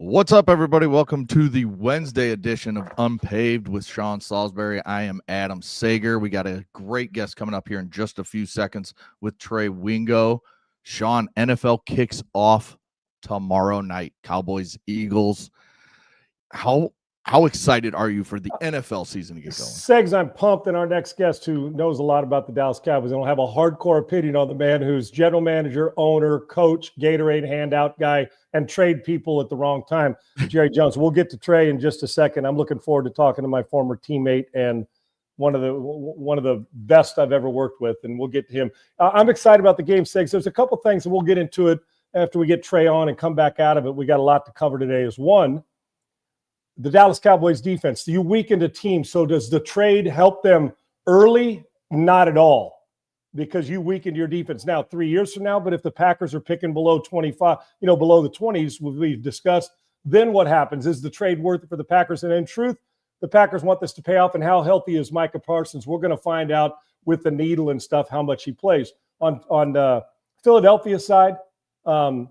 What's up, everybody? Welcome to the Wednesday edition of Unpaved with Sean Salisbury. I am Adam Sager. We got a great guest coming up here in just a few seconds with Trey Wingo. Sean, NFL kicks off tomorrow night. Cowboys, Eagles. How excited are you for the NFL season to get going? Segs, I'm pumped, and our next guest, who knows a lot about the Dallas Cowboys, and will have a hardcore opinion on the man who's general manager, owner, coach, Gatorade handout guy, and trade people at the wrong time, Jerry Jones. We'll get to Trey in just a second. I'm looking forward to talking to my former teammate and one of the best I've ever worked with, and we'll get to him. I'm excited about the game, Segs. There's a couple things, and we'll get into it after we get Trey on and come back out of it. We got a lot to cover today. Is one, the Dallas Cowboys defense. You weakened a team. So does the trade help them early? Not at all, because you weakened your defense now 3 years from now. But if the Packers are picking below 25, below the 20s, we've discussed, then what happens? Is the trade worth it for the Packers? And in truth, the Packers want this to pay off. And how healthy is Micah Parsons? We're going to find out with the needle and stuff how much he plays. On Philadelphia side, I'm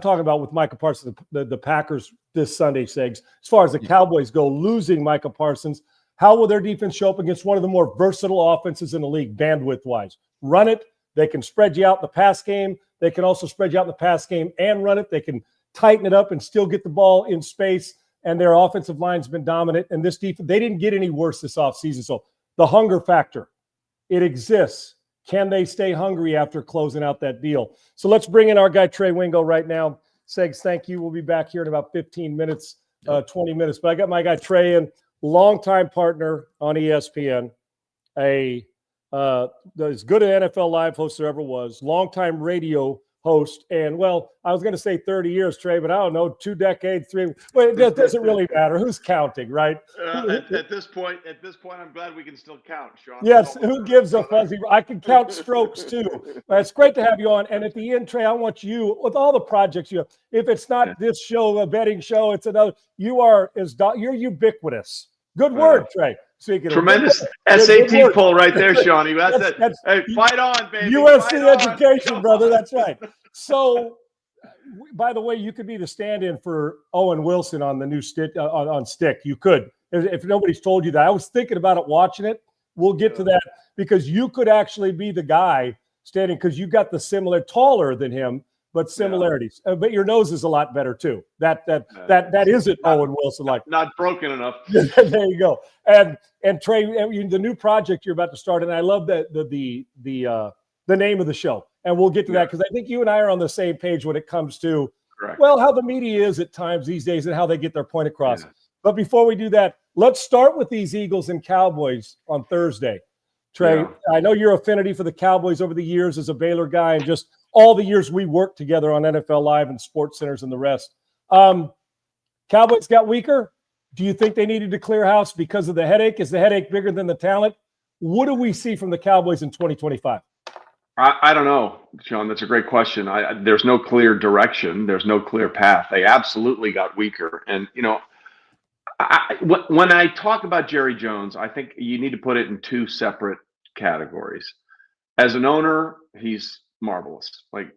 talking about with Micah Parsons, the Packers this Sunday, Segs. As far as the Cowboys go, losing Micah Parsons, how will their defense show up against one of the more versatile offenses in the league, bandwidth-wise? Run it. They can spread you out in the pass game. They can also spread you out in the pass game and run it. They can tighten it up and still get the ball in space, and their offensive line's been dominant. And this defense, they didn't get any worse this offseason. So the hunger factor, it exists. Can they stay hungry after closing out that deal? So let's bring in our guy, Trey Wingo, right now. Segs, thank you. We'll be back here in about 15 minutes, 20 minutes. But I got my guy, Trey, in, longtime partner on ESPN, as good an NFL Live host there ever was, longtime radio host, and, well, I was going to say 30 years, Trey, but I don't know, 2 decades, 3. Well, it doesn't really matter. Who's counting, right? At this point, I'm glad we can still count, Sean. Yes, who gives a fuzzy? I can count strokes too. But it's great to have you on. And at the end, Trey, I want you, with all the projects you have, if it's not this show, a betting show, it's another. You're ubiquitous. Good word, Trey. Speaking tremendous SAT poll right there, Shawnee. That's hey, fight on, baby. USC education, brother. That's right. So, by the way, you could be the stand-in for Owen Wilson on the new stick on Stick. You could, if nobody's told you that. I was thinking about it, watching it. We'll get to that, because you could actually be the guy standing, because you got the taller than him, but similarities. But your nose is a lot better too. That isn't Owen Wilson like. Not broken enough. There you go. And Trey, the new project you're about to start, and I love that the name of the show. And we'll get to that, because I think you and I are on the same page when it comes to, well, how the media is at times these days and how they get their point across. Yeah. But before we do that, let's start with these Eagles and Cowboys on Thursday. Trey, I know your affinity for the Cowboys over the years as a Baylor guy, and just all the years we worked together on NFL Live and Sports Centers and the rest. Cowboys got weaker. Do you think they needed to clear house because of the headache? Is the headache bigger than the talent? What do we see from the Cowboys in 2025? I don't know, Sean. That's a great question. There's no clear direction. There's no clear path. They absolutely got weaker. And, when I talk about Jerry Jones, I think you need to put it in 2 separate categories. As an owner, he's marvelous. Like,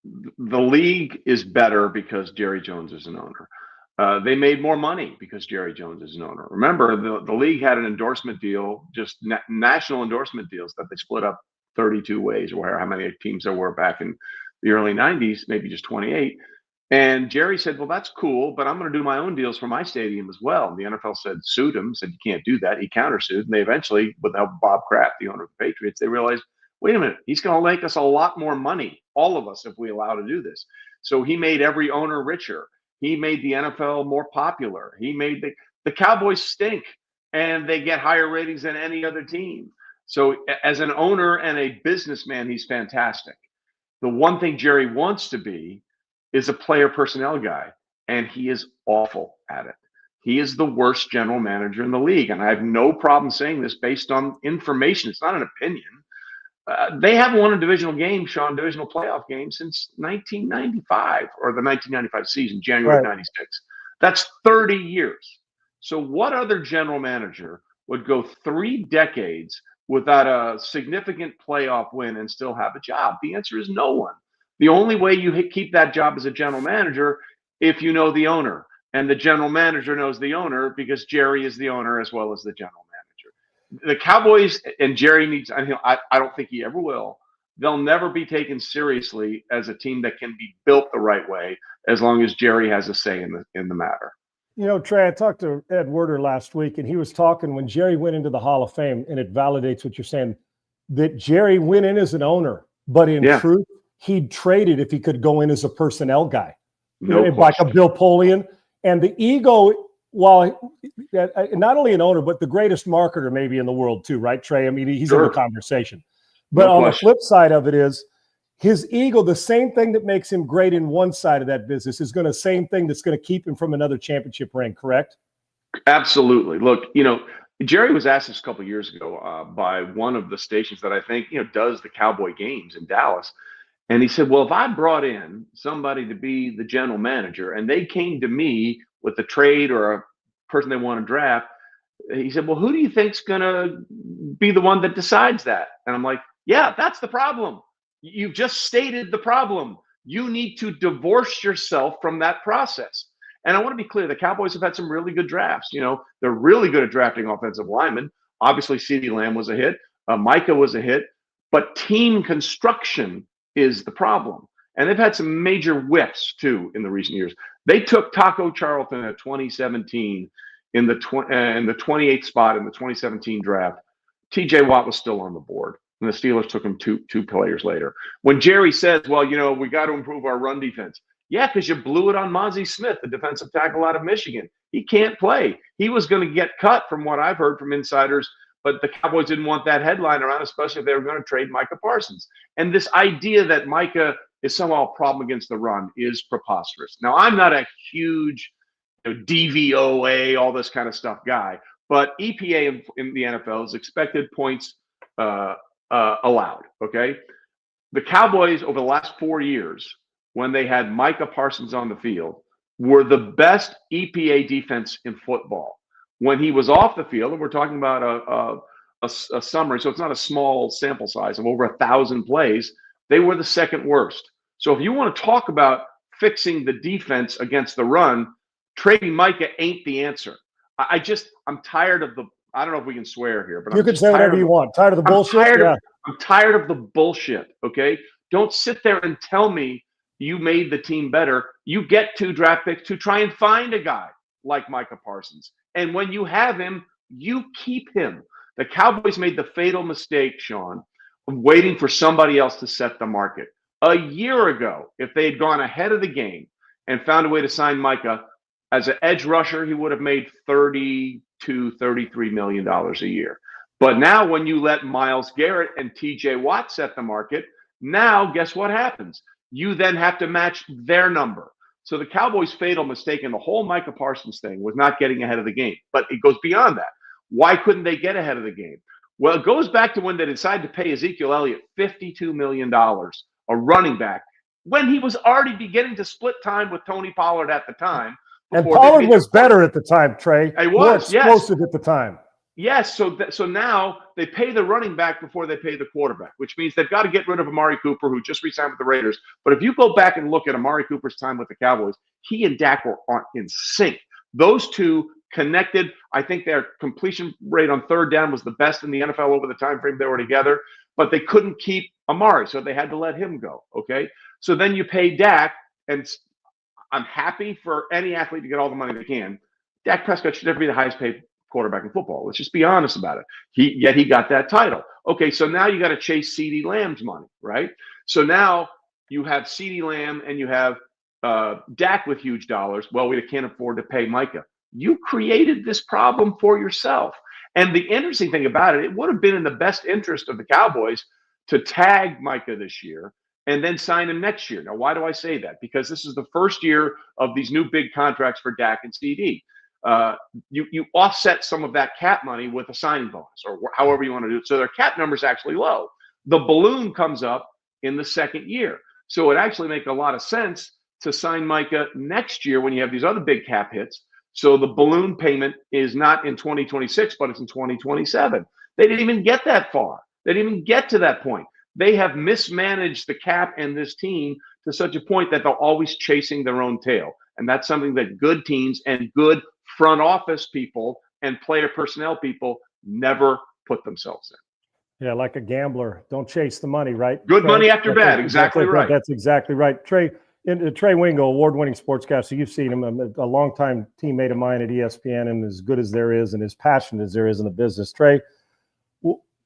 the league is better because Jerry Jones is an owner. They made more money because Jerry Jones is an owner. Remember, the league had an endorsement deal, just national endorsement deals that they split up 32 ways, or how many teams there were back in the early 90s, maybe just 28. And Jerry said, well, that's cool, but I'm going to do my own deals for my stadium as well. And the NFL said, sued him, said, you can't do that. He countersued. And they eventually, with the help of Bob Kraft, the owner of the Patriots, they realized, wait a minute, he's going to make us a lot more money, all of us, if we allow to do this. So he made every owner richer. He made the NFL more popular. He made the Cowboys stink, and they get higher ratings than any other team. So as an owner and a businessman, he's fantastic. The one thing Jerry wants to be is a player personnel guy, and he is awful at it. He is the worst general manager in the league, and I have no problem saying this based on information. It's not an opinion. They haven't won a divisional game, Sean, divisional playoff game, since 1995, or the 1995 season, January 96. That's 30 years. So what other general manager would go 3 decades without a significant playoff win and still have a job? The answer is no one. The only way you keep that job as a general manager if you know the owner, and the general manager knows the owner because Jerry is the owner as well as the general manager. The Cowboys, and Jerry needs, I don't think he ever will, they'll never be taken seriously as a team that can be built the right way as long as Jerry has a say in the matter. You know, Trey, I talked to Ed Werder last week, and he was talking when Jerry went into the Hall of Fame, and it validates what you're saying, that Jerry went in as an owner, but in truth, he'd traded if he could go in as a personnel guy. Like a Bill Polian. And the ego, while not only an owner, but the greatest marketer maybe in the world too, right, Trey? I mean, he's in the conversation. But on the flip side of it is his ego, the same thing that makes him great in one side of that business is going to same thing that's going to keep him from another championship ring, correct? Absolutely. Look, Jerry was asked this a couple of years ago by one of the stations that I think, does the Cowboy games in Dallas. And he said, well, if I brought in somebody to be the general manager and they came to me with a trade or a person they want to draft, he said, well, who do you think's going to be the one that decides that? And I'm like, yeah, that's the problem. You've just stated the problem. You need to divorce yourself from that process. And I want to be clear, the Cowboys have had some really good drafts. They're really good at drafting offensive linemen. Obviously, CeeDee Lamb was a hit. Micah was a hit. But team construction is the problem. And they've had some major whiffs, too, in the recent years. They took Taco Charlton at 2017 in the 28th spot in the 2017 draft. TJ Watt was still on the board, and the Steelers took him two players later. When Jerry says, well, we got to improve our run defense. Yeah, because you blew it on Mozzie Smith, the defensive tackle out of Michigan. He can't play. He was going to get cut from what I've heard from insiders, but the Cowboys didn't want that headline around, especially if they were going to trade Micah Parsons. And this idea that Micah is somehow a problem against the run is preposterous. Now, I'm not a huge DVOA, all this kind of stuff guy, but EPA in the NFL is expected points allowed, okay? The Cowboys over the last 4 years, when they had Micah Parsons on the field, were the best EPA defense in football. When he was off the field, and we're talking about a summary, so it's not a small sample size of over 1,000 plays, they were the second worst. So if you want to talk about fixing the defense against the run, trading Micah ain't the answer. I'm tired of I don't know if we can swear here, but you can say whatever you want. Tired of the bullshit? I'm tired of the bullshit, okay? Don't sit there and tell me you made the team better. You get 2 draft picks to try and find a guy like Micah Parsons. And when you have him, you keep him. The Cowboys made the fatal mistake, Sean, of waiting for somebody else to set the market. A year ago, if they had gone ahead of the game and found a way to sign Micah, as an edge rusher, he would have made $32, $33 million a year. But now when you let Myles Garrett and TJ Watt set the market, now guess what happens? You then have to match their number. So the Cowboys' fatal mistake in the whole Micah Parsons thing was not getting ahead of the game. But it goes beyond that. Why couldn't they get ahead of the game? Well, it goes back to when they decided to pay Ezekiel Elliott $52 million, a running back, when he was already beginning to split time with Tony Pollard at the time. And Pollard was better at the time, Trey. He was, more explosive at the time. Yes, so now they pay the running back before they pay the quarterback, which means they've got to get rid of Amari Cooper, who just re-signed with the Raiders. But if you go back and look at Amari Cooper's time with the Cowboys, he and Dak were in sync. Those two connected. I think their completion rate on third down was the best in the NFL over the time frame they were together, but they couldn't keep Amari, so they had to let him go, okay? So then you pay Dak, and I'm happy for any athlete to get all the money they can. Dak Prescott should never be the highest paid quarterback in football. Let's just be honest about it. Yet he got that title. Okay, so now you got to chase CeeDee Lamb's money, right? So now you have CeeDee Lamb and you have Dak with huge dollars. Well, we can't afford to pay Micah. You created this problem for yourself. And the interesting thing about it, it would have been in the best interest of the Cowboys to tag Micah this year and then sign him next year. Now, why do I say that? Because this is the first year of these new big contracts for Dak and CD. You offset some of that cap money with a signing bonus or however you want to do it. So their cap number is actually low. The balloon comes up in the second year. So it actually makes a lot of sense to sign Micah next year when you have these other big cap hits. So the balloon payment is not in 2026, but it's in 2027. They didn't even get that far. They didn't even get to that point. They have mismanaged the cap and this team to such a point that they're always chasing their own tail. And that's something that good teams and good front office people and player personnel people never put themselves in. Yeah, like a gambler. Don't chase the money, right? Good Trey? money after bad. Exactly right. That's exactly right. Trey Wingo, award-winning sportscaster. You've seen him, a longtime teammate of mine at ESPN, and as good as there is and as passionate as there is in the business. Trey,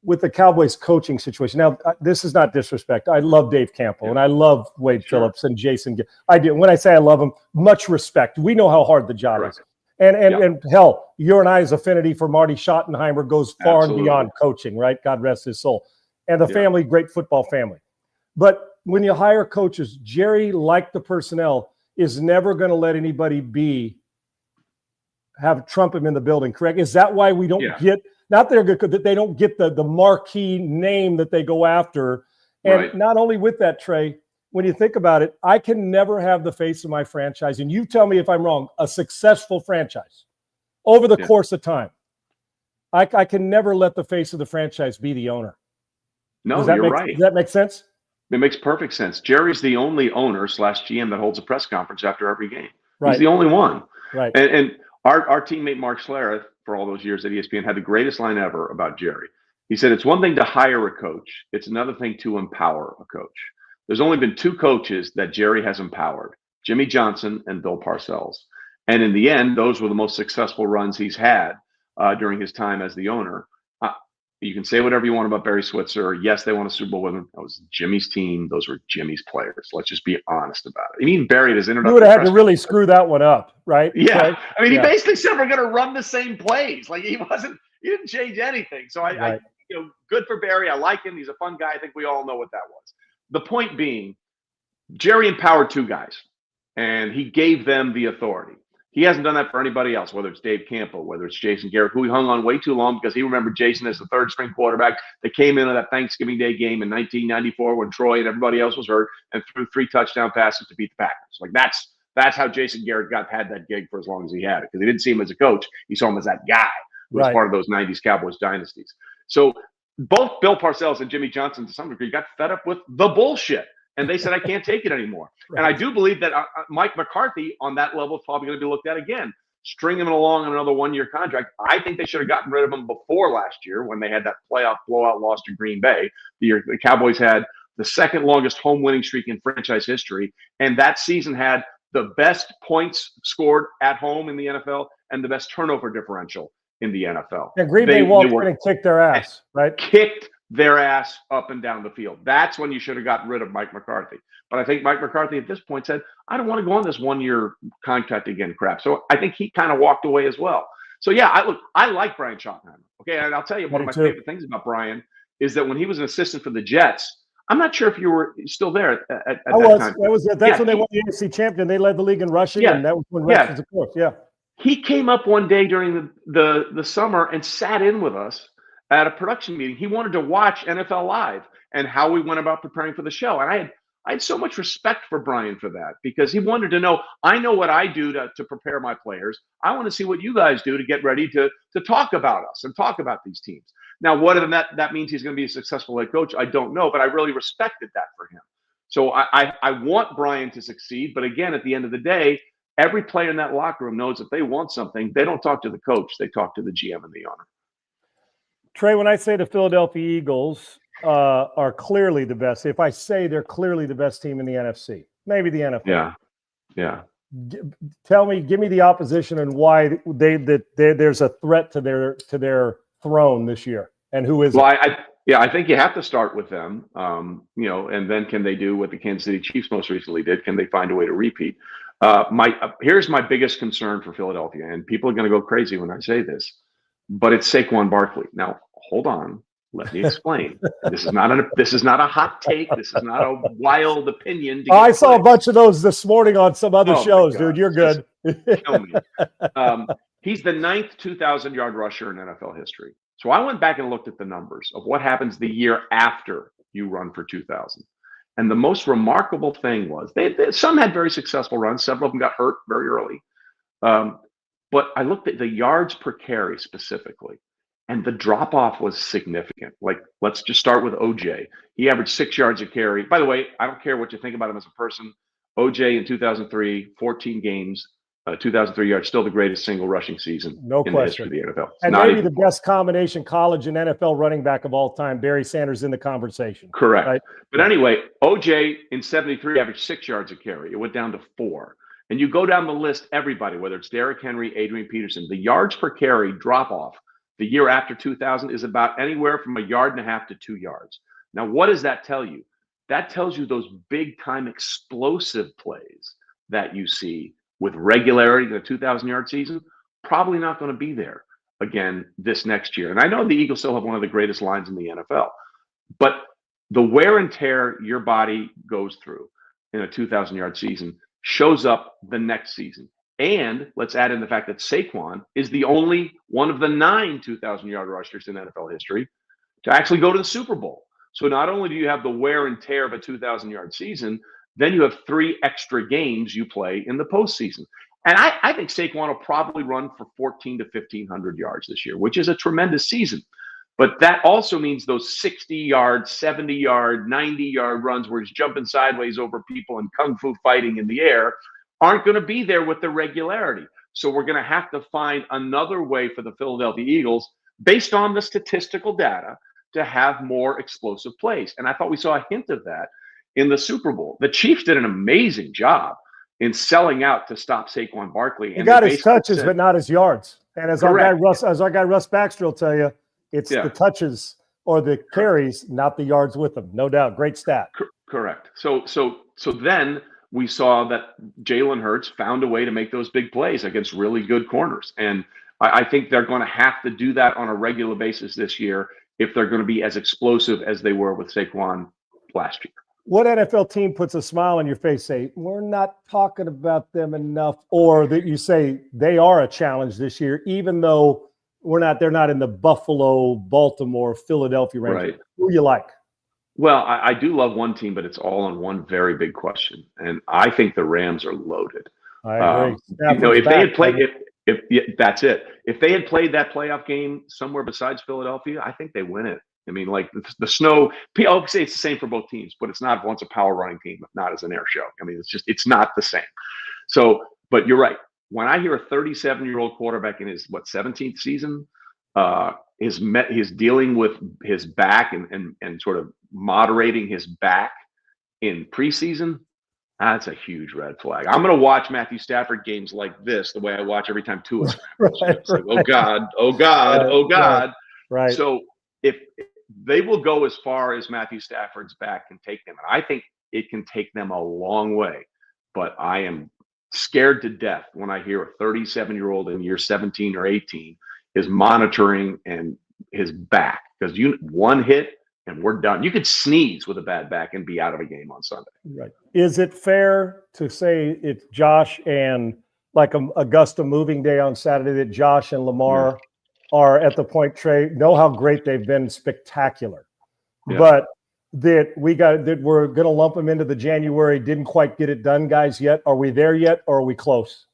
with the Cowboys coaching situation, now this is not disrespect. I love Dave Campo and I love Wade Phillips and Jason. I do. When I say I love them, much respect. We know how hard the job is. And hell, your and I's affinity for Marty Schottenheimer goes far and beyond coaching, right? God rest his soul. And the family, great football family. But when you hire coaches, Jerry, like the personnel, is never going to let anybody have Trump him in the building, correct? Is that why we don't get, not they're good, that they don't get the marquee name that they go after? And not only with that, Trey, when you think about it, I can never have the face of my franchise, and you tell me if I'm wrong, a successful franchise over the course of time. I can never let the face of the franchise be the owner. No, you're right. Does that make sense? It makes perfect sense. Jerry's the only owner / GM that holds a press conference after every game. He's the only one. Right. And our teammate Mark Schlereth, for all those years at ESPN, had the greatest line ever about Jerry. He said, it's one thing to hire a coach. It's another thing to empower a coach. There's only been 2 coaches that Jerry has empowered, Jimmy Johnson and Bill Parcells. And in the end, those were the most successful runs he's had during his time as the owner. You can say whatever you want about Barry Switzer. Yes, they won a Super Bowl with him. That was Jimmy's team. Those were Jimmy's players. Let's just be honest about it. I mean, Barry, his introduction. You would have had to really screw that one up, right? Yeah. Right? I mean, he basically said we're going to run the same plays. Like he didn't change anything. So I good for Barry. I like him. He's a fun guy. I think we all know what that was. The point being, Jerry empowered 2 guys, and he gave them the authority. He hasn't done that for anybody else, whether it's Dave Campo, whether it's Jason Garrett, who he hung on way too long because he remembered Jason as the 3rd string quarterback that came into that Thanksgiving Day game in 1994 when Troy and everybody else was hurt and threw 3 touchdown passes to beat the Packers. Like that's how Jason Garrett had that gig for as long as he had it, because he didn't see him as a coach. He saw him as that guy who was part of those 90s Cowboys dynasties. So both Bill Parcells and Jimmy Johnson, to some degree, got fed up with the bullshit. And they said, I can't take it anymore. And I do believe that Mike McCarthy on that level is probably going to be looked at again. String him along on another 1-year contract. I think they should have gotten rid of him before last year when they had that playoff blowout loss to Green Bay. The Cowboys had the 2nd longest home winning streak in franchise history. And that season had the best points scored at home in the NFL and the best turnover differential in the NFL. And Green Bay walked in and kicked their ass, right? Kicked their ass up and down the field. That's when you should have gotten rid of Mike McCarthy. But I think Mike McCarthy at this point said, I don't want to go on this 1-year contract again crap. So I think he kind of walked away as well. So yeah, I like Brian Schottenheimer. Okay, and I'll tell you, one of my favorite things about Brian is that when he was an assistant for the Jets, I'm not sure if you were still there at that time. That's when they won the NFC champion. They led the league in rushing, and that was when Rex was a coach. Yeah. He came up one day during the summer and sat in with us at a production meeting. He wanted to watch NFL Live and how we went about preparing for the show. And I had so much respect for Brian for that, because he wanted to know, I know what I do to prepare my players. I want to see what you guys do to get ready to talk about us and talk about these teams. Now, whether that means he's going to be a successful head coach, I don't know, but I really respected that for him. So I want Brian to succeed. But again, at the end of the day, every player in that locker room knows if they want something, they don't talk to the coach, they talk to the GM and the owner. Trey, when I say the Philadelphia Eagles are clearly the best, if I say they're clearly the best team in the NFC, maybe the NFL. Yeah. Give me the opposition and why there's a threat to their throne this year, and who is it? Well, I think you have to start with them, and then can they do what the Kansas City Chiefs most recently did? Can they find a way to repeat? Here's my biggest concern for Philadelphia, and people are going to go crazy when I say this, but it's Saquon Barkley. Now, hold on. Let me explain. This is not a hot take. This is not a wild opinion. I saw a bunch of those this morning on some other shows, dude. You're good. Kill me. He's the 9th 2,000-yard rusher in NFL history. So I went back and looked at the numbers of what happens the year after you run for 2,000. And the most remarkable thing was some had very successful runs. Several of them got hurt very early. But I looked at the yards per carry specifically, and the drop-off was significant. Like, let's just start with OJ. He averaged 6 yards a carry. By the way, I don't care what you think about him as a person. OJ in 2003, 14 games, 2,003 yards, still the greatest single rushing season No in question. the history of the NFL. And maybe the best combination college and NFL running back of all time. Barry Sanders in the conversation. Correct. Right? But anyway, OJ in 73 averaged 6 yards a carry. It went down to 4. And you go down the list, everybody, whether it's Derrick Henry, Adrian Peterson, the yards per carry drop off the year after 2000 is about anywhere from 1.5 yards to 2 yards. Now, what does that tell you? That tells you those big time explosive plays that you see with regularity in a 2,000-yard season, probably not going to be there again this next year. And I know the Eagles still have one of the greatest lines in the NFL, but the wear and tear your body goes through in a 2,000-yard season shows up the next season. And let's add in the fact that Saquon is the only one of the 9 2,000-yard rushers in NFL history to actually go to the Super Bowl. So not only do you have the wear and tear of a 2,000-yard season, then you have 3 extra games you play in the postseason. And I think Saquon will probably run for 1,400 to 1,500 yards this year, which is a tremendous season. But that also means those 60-yard, 70-yard, 90-yard runs where he's jumping sideways over people and kung fu fighting in the air aren't going to be there with the regularity. So we're going to have to find another way for the Philadelphia Eagles, based on the statistical data, to have more explosive plays. And I thought we saw a hint of that in the Super Bowl. The Chiefs did an amazing job in selling out to stop Saquon Barkley. He got his touches, but not his yards. And as our guy Russ Baxter will tell you, it's the touches or the carries, not the yards with them. No doubt. Great stat. Correct. So then we saw that Jalen Hurts found a way to make those big plays against really good corners. And I think they're going to have to do that on a regular basis this year if they're going to be as explosive as they were with Saquon last year. What NFL team puts a smile on your face, say, we're not talking about them enough, or that you say they are a challenge this year, even though they're not in the Buffalo, Baltimore, Philadelphia range. Right. Who you like? Well, I do love one team, but it's all on one very big question. And I think the Rams are loaded. I agree. If they had played, that's it. If they had played that playoff game somewhere besides Philadelphia, I think they win it. I mean, like the snow, I'll say it's the same for both teams, but it's not once a power running team, not as an air show. I mean, it's not the same. So, but you're right. When I hear a 37-year-old quarterback in his 17th season, is dealing with his back and sort of moderating his back in preseason, that's a huge red flag. I'm going to watch Matthew Stafford games like this the way I watch every time Tua scrambles. Like, oh God. Right. So if they will go as far as Matthew Stafford's back can take them, and I think it can take them a long way. But I am scared to death when I hear a 37-year-old in year 17 or 18 is monitoring and his back, because one hit and we're done. You could sneeze with a bad back and be out of a game on Sunday. Right. Is it fair to say it's Josh and like Augusta moving day on Saturday that Josh and Lamar are at the point, Trey, know how great they've been, spectacular, but that we're going to lump them into the January, didn't quite get it done guys yet? Are we there yet, or are we close?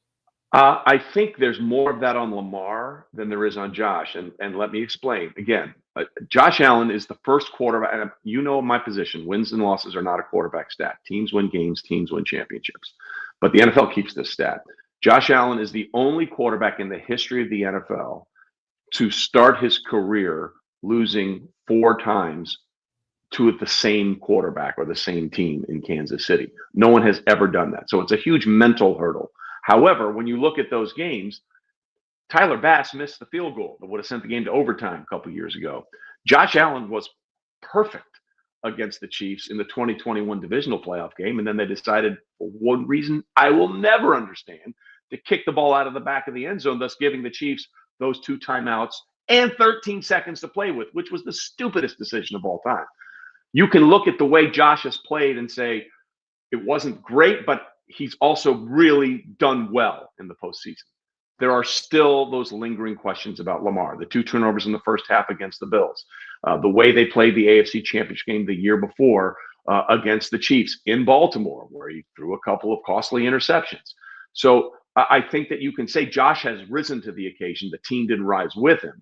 I think there's more of that on Lamar than there is on Josh. And let me explain. Again, Josh Allen is the first quarterback. And you know my position. Wins and losses are not a quarterback stat. Teams win games. Teams win championships. But the NFL keeps this stat. Josh Allen is the only quarterback in the history of the NFL to start his career losing 4 times to the same quarterback or the same team in Kansas City. No one has ever done that. So it's a huge mental hurdle. However, when you look at those games, Tyler Bass missed the field goal that would have sent the game to overtime a couple of years ago. Josh Allen was perfect against the Chiefs in the 2021 divisional playoff game, and then they decided, for one reason I will never understand, to kick the ball out of the back of the end zone, thus giving the Chiefs those 2 timeouts and 13 seconds to play with, which was the stupidest decision of all time. You can look at the way Josh has played and say it wasn't great, but he's also really done well in the postseason. There are still those lingering questions about Lamar. The 2 turnovers in the first half against the Bills, the way they played the AFC Championship game the year before against the Chiefs in Baltimore, where he threw a couple of costly interceptions. So I think that you can say Josh has risen to the occasion. The team didn't rise with him.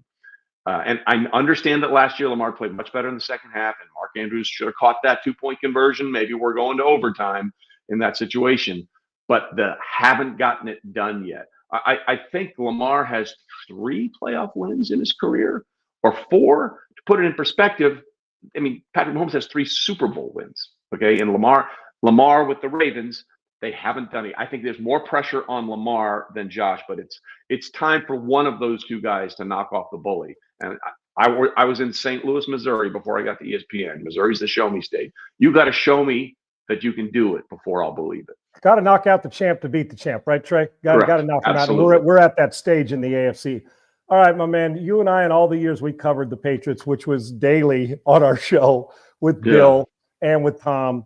And I understand that last year Lamar played much better in the second half, and Mark Andrews should have caught that 2-point conversion. Maybe we're going to overtime. in that situation, but haven't gotten it done yet. I think Lamar has 3 playoff wins in his career, or 4. To put it in perspective, I mean, Patrick Mahomes has 3 Super Bowl wins. Okay, and Lamar with the Ravens, they haven't done it. I think there's more pressure on Lamar than Josh, but it's time for one of those 2 guys to knock off the bully. And I was in St. Louis, Missouri before I got to ESPN. Missouri's the show me state. You got to show me that you can do it before I'll believe it. Got to knock out the champ to beat the champ, right, Trey? Got to knock him out. And we're at that stage in the AFC. All right, my man, you and I, in all the years we covered the Patriots, which was daily on our show with Bill and with Tom.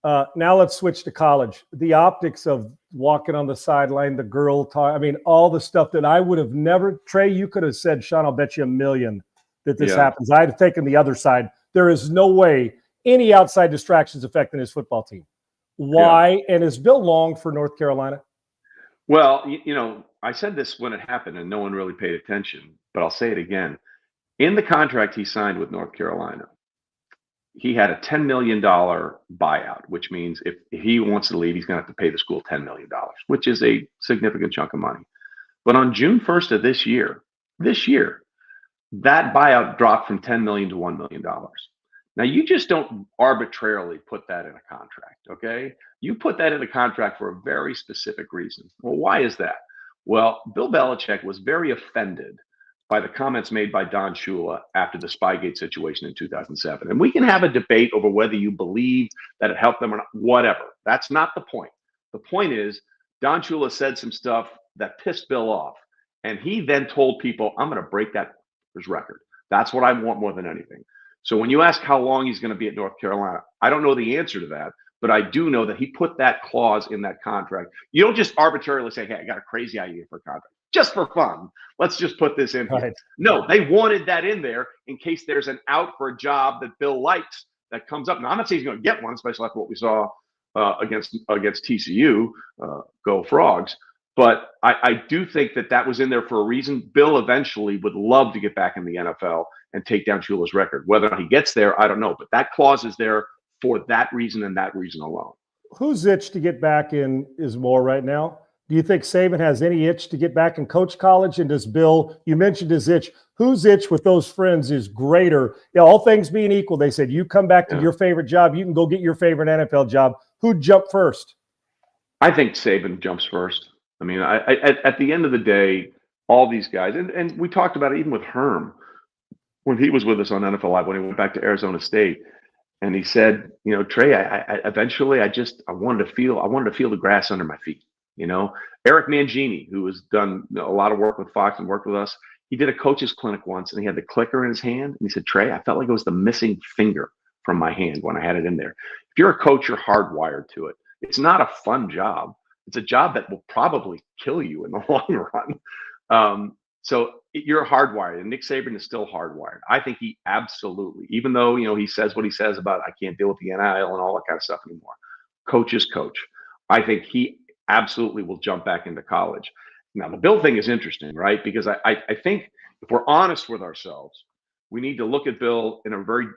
Now let's switch to college. The optics of walking on the sideline, the girl talk, I mean, all the stuff that I would have never, Trey, you could have said, Sean, I'll bet you $1 million that this happens. I'd have taken the other side. There is no way any outside distractions affecting his football team. Why? And is Bill Long for North Carolina? Well, I said this when it happened and no one really paid attention, but I'll say it again. In the contract he signed with North Carolina, he had a $10 million buyout, which means if he wants to leave, he's going to have to pay the school $10 million, which is a significant chunk of money. But on June 1st of this year, that buyout dropped from $10 million to $1 million. Now, you just don't arbitrarily put that in a contract, okay? You put that in a contract for a very specific reason. Well, why is that? Well, Bill Belichick was very offended by the comments made by Don Shula after the Spygate situation in 2007. And we can have a debate over whether you believe that it helped them or not, whatever. That's not the point. The point is, Don Shula said some stuff that pissed Bill off. And he then told people, I'm going to break that record. That's what I want more than anything. So when you ask how long he's going to be at North Carolina, I don't know the answer to that, but I do know that he put that clause in that contract. You don't just arbitrarily say, hey, I got a crazy idea for a contract. Just for fun. Let's just put this in here. No, they wanted that in there in case there's an out for a job that Bill likes that comes up. Now, I'm not saying he's going to get one, especially after what we saw against TCU, go Frogs. But I do think that was in there for a reason. Bill eventually would love to get back in the NFL and take down Shula's record. Whether or not he gets there, I don't know. But that clause is there for that reason and that reason alone. Whose itch to get back in is more right now? Do you think Saban has any itch to get back and coach college? And does Bill, you mentioned his itch, whose itch with those friends is greater? All things being equal, they said, you come back to your favorite job, you can go get your favorite NFL job. Who'd jump first? I think Saban jumps first. I mean, at the end of the day, all these guys, and we talked about it even with Herm when he was with us on NFL Live, when he went back to Arizona State, and he said, Trey, I eventually I wanted to feel the grass under my feet. Eric Mangini, who has done a lot of work with Fox and worked with us, he did a coach's clinic once, and he had the clicker in his hand, and he said, Trey, I felt like it was the missing finger from my hand when I had it in there. If you're a coach, you're hardwired to it. It's not a fun job. It's a job that will probably kill you in the long run. So you're hardwired, and Nick Saban is still hardwired. I think he absolutely, even though he says what he says about I can't deal with the NIL and all that kind of stuff anymore. Coach is coach. I think he absolutely will jump back into college. Now the Bill thing is interesting, right? Because I think if we're honest with ourselves, we need to look at Bill in a very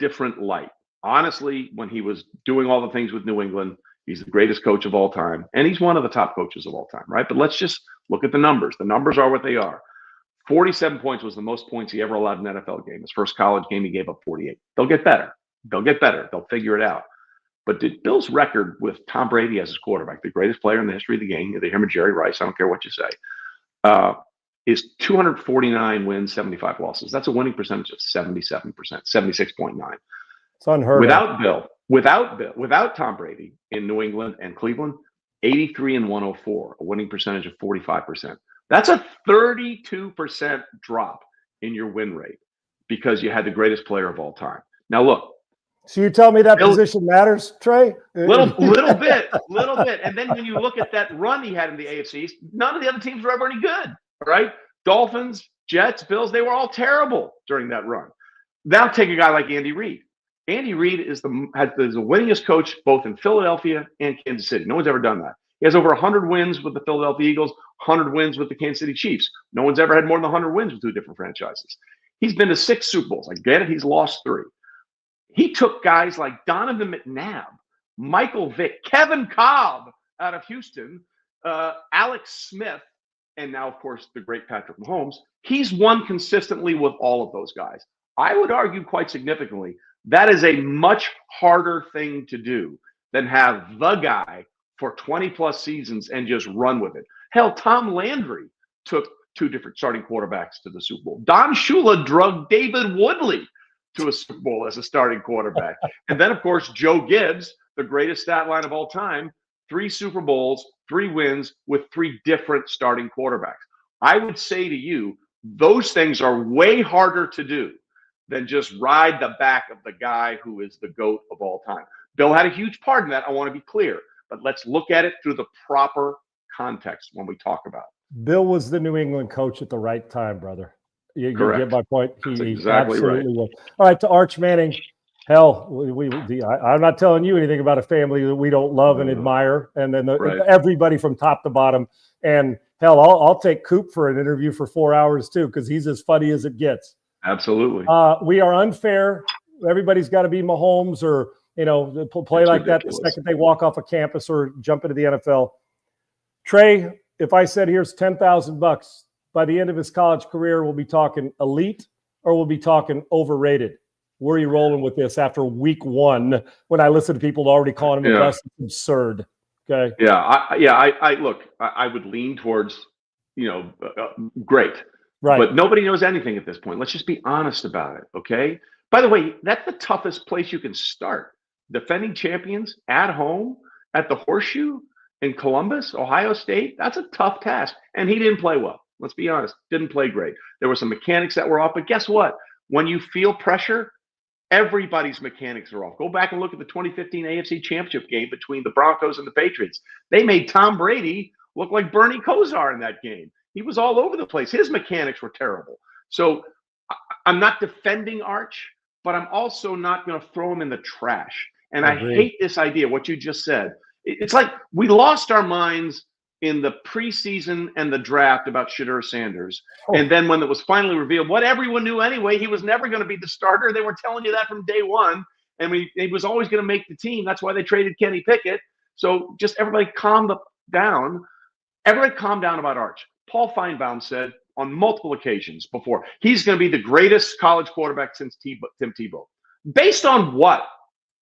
different light. Honestly, when he was doing all the things with New England, he's the greatest coach of all time, and he's one of the top coaches of all time, right? But let's just look at the numbers. The numbers are what they are. 47 points was the most points he ever allowed in an NFL game. His first college game, he gave up 48. They'll get better. They'll figure it out. But Bill's record with Tom Brady as his quarterback, the greatest player in the history of the game, either him or Jerry Rice, I don't care what you say, is 249 wins, 75 losses. That's a winning percentage of 77%, 76.9. It's unheard of. Without Tom Brady in New England and Cleveland, 83 and 104, a winning percentage of 45%. That's a 32% drop in your win rate because you had the greatest player of all time. Now look. So you tell me that position matters, Trey? Little bit. And then when you look at that run he had in the AFC, none of the other teams were ever any good, right? Dolphins, Jets, Bills, they were all terrible during that run. Now take a guy like Andy Reid. Andy Reid is the winningest coach both in Philadelphia and Kansas City. No one's ever done that. He has over 100 wins with the Philadelphia Eagles, 100 wins with the Kansas City Chiefs. No one's ever had more than 100 wins with two different franchises. He's been to 6 Super Bowls. I get it. He's lost 3. He took guys like Donovan McNabb, Michael Vick, Kevin Cobb out of Houston, Alex Smith, and now, of course, the great Patrick Mahomes. He's won consistently with all of those guys. I would argue quite significantly that is a much harder thing to do than have the guy for 20-plus seasons and just run with it. Hell, Tom Landry took 2 different starting quarterbacks to the Super Bowl. Don Shula drugged David Woodley to a Super Bowl as a starting quarterback. And then, of course, Joe Gibbs, the greatest stat line of all time, 3 Super Bowls, 3 wins with 3 different starting quarterbacks. I would say to you, those things are way harder to do than just ride the back of the guy who is the GOAT of all time. Bill had a huge part in that. I want to be clear, but let's look at it through the proper context when we talk about it. Bill was the New England coach at the right time, brother. You get my point. That's exactly right. Was. All right, to Arch Manning. Hell, I'm not telling you anything about a family that we don't love and admire, and then everybody from top to bottom. And hell, I'll take Coop for an interview for 4 hours too, because he's as funny as it gets. Absolutely. We are unfair. Everybody's got to be Mahomes or play That's like ridiculous. that the second they walk off a campus or jump into the NFL. Trey, if I said here's $10,000 by the end of his college career, we'll be talking elite or we'll be talking overrated. Where are you rolling with this after week 1 when I listen to people already calling him a bust? It's absurd. Okay. Yeah. I would lean towards, great. Right. But nobody knows anything at this point. Let's just be honest about it. Okay. By the way, that's the toughest place you can start. Defending champions at home at the Horseshoe in Columbus, Ohio State. That's a tough task. And he didn't play well. Let's be honest. Didn't play great. There were some mechanics that were off. But guess what? When you feel pressure, everybody's mechanics are off. Go back and look at the 2015 AFC Championship game between the Broncos and the Patriots. They made Tom Brady look like Bernie Kosar in that game. He was all over the place. His mechanics were terrible. So I'm not defending Arch, but I'm also not going to throw him in the trash. And I hate this idea, what you just said. It's like we lost our minds in the preseason and the draft about Shadur Sanders. And then when it was finally revealed, what everyone knew anyway, he was never going to be the starter. They were telling you that from day one. And he was always going to make the team. That's why they traded Kenny Pickett. So just everybody calm down. Everybody calm down about Arch. Paul Feinbaum said on multiple occasions before, he's going to be the greatest college quarterback since Tim Tebow. Based on what?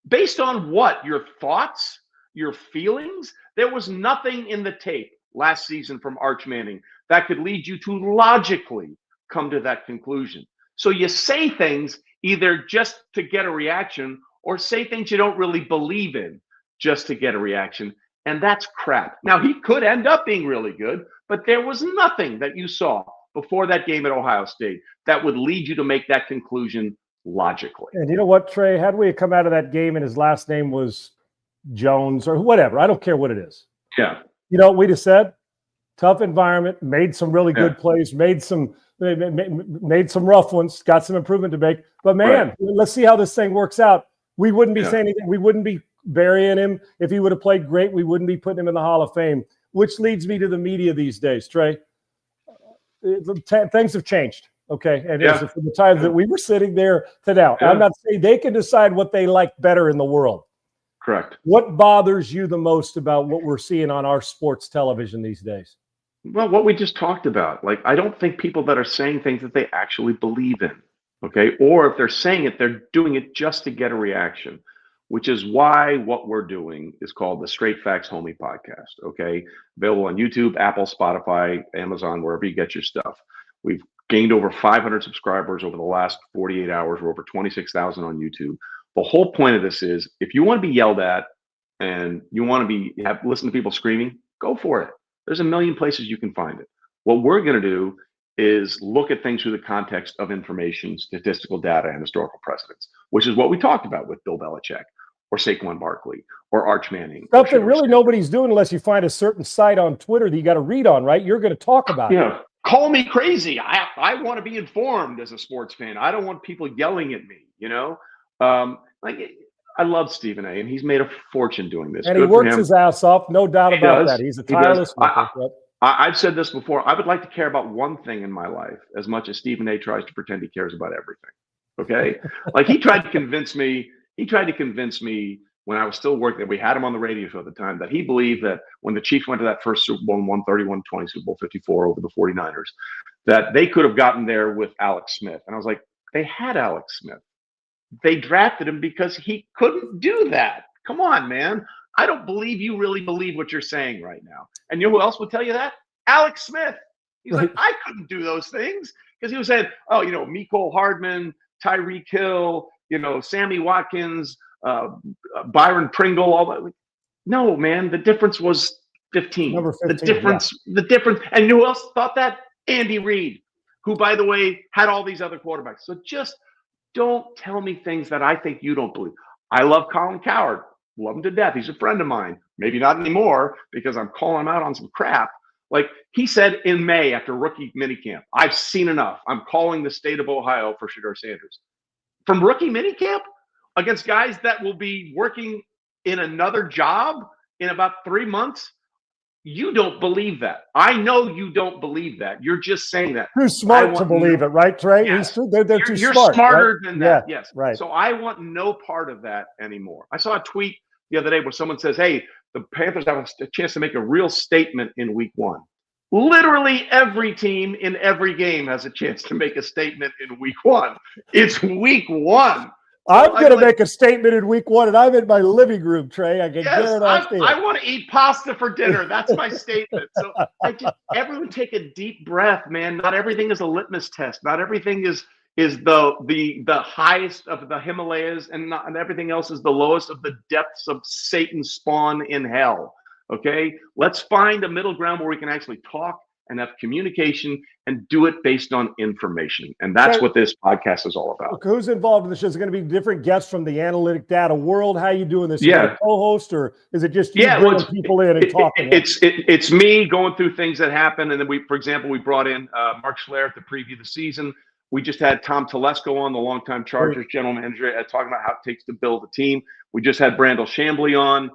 Based on what? Your thoughts? Your feelings? There was nothing in the tape last season from Arch Manning that could lead you to logically come to that conclusion. So you say things either just to get a reaction or say things you don't really believe in just to get a reaction. And that's crap. Now, he could end up being really good, but there was nothing that you saw before that game at Ohio State that would lead you to make that conclusion logically. And you know what, Trey? Had we come out of that game and his last name was Jones or whatever, I don't care what it is. Yeah. You know what we just said? Tough environment, made some really good plays, made some rough ones, got some improvement to make. But man, let's see how this thing works out. We wouldn't be saying anything. We wouldn't be burying him. If he would have played great, we wouldn't be putting him in the Hall of Fame, which leads me to the media these days, Trey. Things have changed. Okay. And from the times that we were sitting there to now, I'm not saying they can decide what they like better in the world. Correct. What bothers you the most about what we're seeing on our sports television these days? Well, what we just talked about. Like, I don't think people that are saying things that they actually believe in, okay? Or if they're saying it, they're doing it just to get a reaction, which is why what we're doing is called the Straight Facts Homie podcast, okay? Available on YouTube, Apple, Spotify, Amazon, wherever you get your stuff. We've gained over 500 subscribers over the last 48 hours. We're over 26,000 on YouTube. The whole point of this is if you want to be yelled at and you want to listen to people screaming, go for it. There's a million places you can find it. What we're going to do is look at things through the context of information, statistical data, and historical precedents, which is what we talked about with Bill Belichick or Saquon Barkley or Arch Manning. Something really nobody's doing unless you find a certain site on Twitter that you got to read on, right? You're going to talk about it. Yeah. Call me crazy. I want to be informed as a sports fan. I don't want people yelling at me, you know? I love Stephen A. and he's made a fortune doing this. And he works his ass off, no doubt about that. He's a tireless worker. I've said this before. I would like to care about one thing in my life as much as Stephen A. tries to pretend he cares about everything. Okay? Like he tried to convince me when I was still working, we had him on the radio show at the time, that he believed that when the Chiefs went to that first Super Bowl and won 31-20, Super Bowl 54 over the 49ers, that they could have gotten there with Alex Smith. And I was like, they had Alex Smith. They drafted him because he couldn't do that. Come on, man. I don't believe you really believe what you're saying right now. And you know who else would tell you that? Alex Smith. He's like, I couldn't do those things, because he was saying, oh, Mecole Hardman, Tyreek Hill, Sammy Watkins, Byron Pringle, all that. Like, no, man, the difference was 15. Number 15. The difference. And you know who else thought that? Andy Reid, who, by the way, had all these other quarterbacks. So just don't tell me things that I think you don't believe. I love Colin Cowherd. Love him to death. He's a friend of mine. Maybe not anymore, because I'm calling him out on some crap. Like he said in May after rookie minicamp, I've seen enough. I'm calling the state of Ohio for Shedeur Sanders. From rookie minicamp against guys that will be working in another job in about 3 months, you don't believe that. I know you don't believe that. You're just saying that. Too smart to believe it, right, Trey? Yes. They're too You're smart. Smarter right? than that. Yeah, yes. Right. So I want no part of that anymore. I saw a tweet the other day where someone says, hey, the Panthers have a chance to make a real statement in week 1. Literally every team in every game has a chance to make a statement in week 1. It's week 1. I'm going to make a statement in week 1, and I'm in my living room, Trey. I can guarantee it. I want to eat pasta for dinner. That's my statement. So everyone take a deep breath, man. Not everything is a litmus test. Not everything is the highest of the Himalayas, and everything else is the lowest of the depths of Satan's spawn in hell. Okay, let's find a middle ground where we can actually talk and have communication and do it based on information. And that's what this podcast is all about. Who's involved in the show? Is it going to be different guests from the analytic data world? How are you doing this? Yeah. Is it a co-host, or is it just you bringing people in and talking? It's me going through things that happen. And then for example, we brought in Mark Schlereth to preview the season. We just had Tom Telesco on, the longtime Chargers general manager, talking about how it takes to build a team. We just had Brandel Chambly on.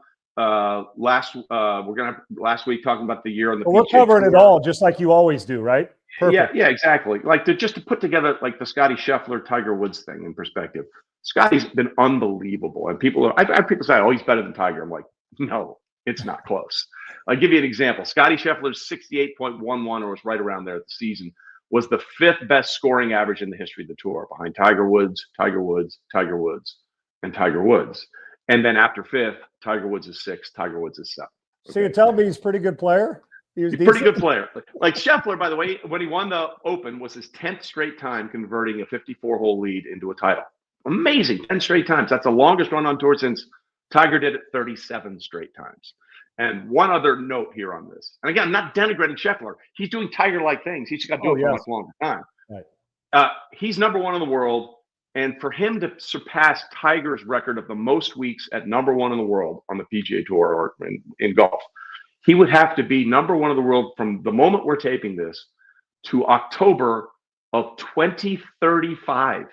Last week talking about the year on the PGA we're covering Tour. It all, just like you always do, right? Perfect. Yeah, exactly. Like just to put together like the Scotty Scheffler Tiger Woods thing in perspective. Scotty's been unbelievable, and I have people say, "Oh, he's better than Tiger." I'm like, no, it's not close. I'll give you an example. Scotty Scheffler's 68.11, or was right around there at the season, was the 5th best scoring average in the history of the tour, behind Tiger Woods, and Tiger Woods. And then after 5th, Tiger Woods is 6th, Tiger Woods is 7th. Okay. So you're telling me he's a pretty good player? He's a pretty good player. Like Scheffler, by the way, when he won the Open, was his 10th straight time converting a 54-hole lead into a title. Amazing, 10 straight times. That's the longest run on tour since Tiger did it 37 straight times. And one other note here on this. And again, I'm not denigrating Scheffler. He's doing Tiger-like things. He's just got to do it for a much longer time. Right. He's number 1 in the world. And for him to surpass Tiger's record of the most weeks at number 1 in the world on the PGA Tour or in golf, he would have to be number 1 in the world from the moment we're taping this to October of 2035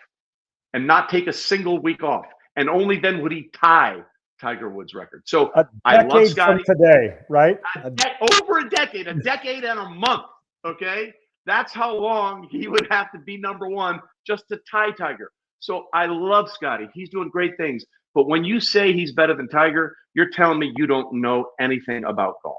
and not take a single week off. And only then would he tie Tiger Woods' record. So I love Scotty. From today, right? Over a decade and a month. Okay. That's how long he would have to be number 1 just to tie Tiger. So I love Scotty. He's doing great things. But when you say he's better than Tiger, you're telling me you don't know anything about golf.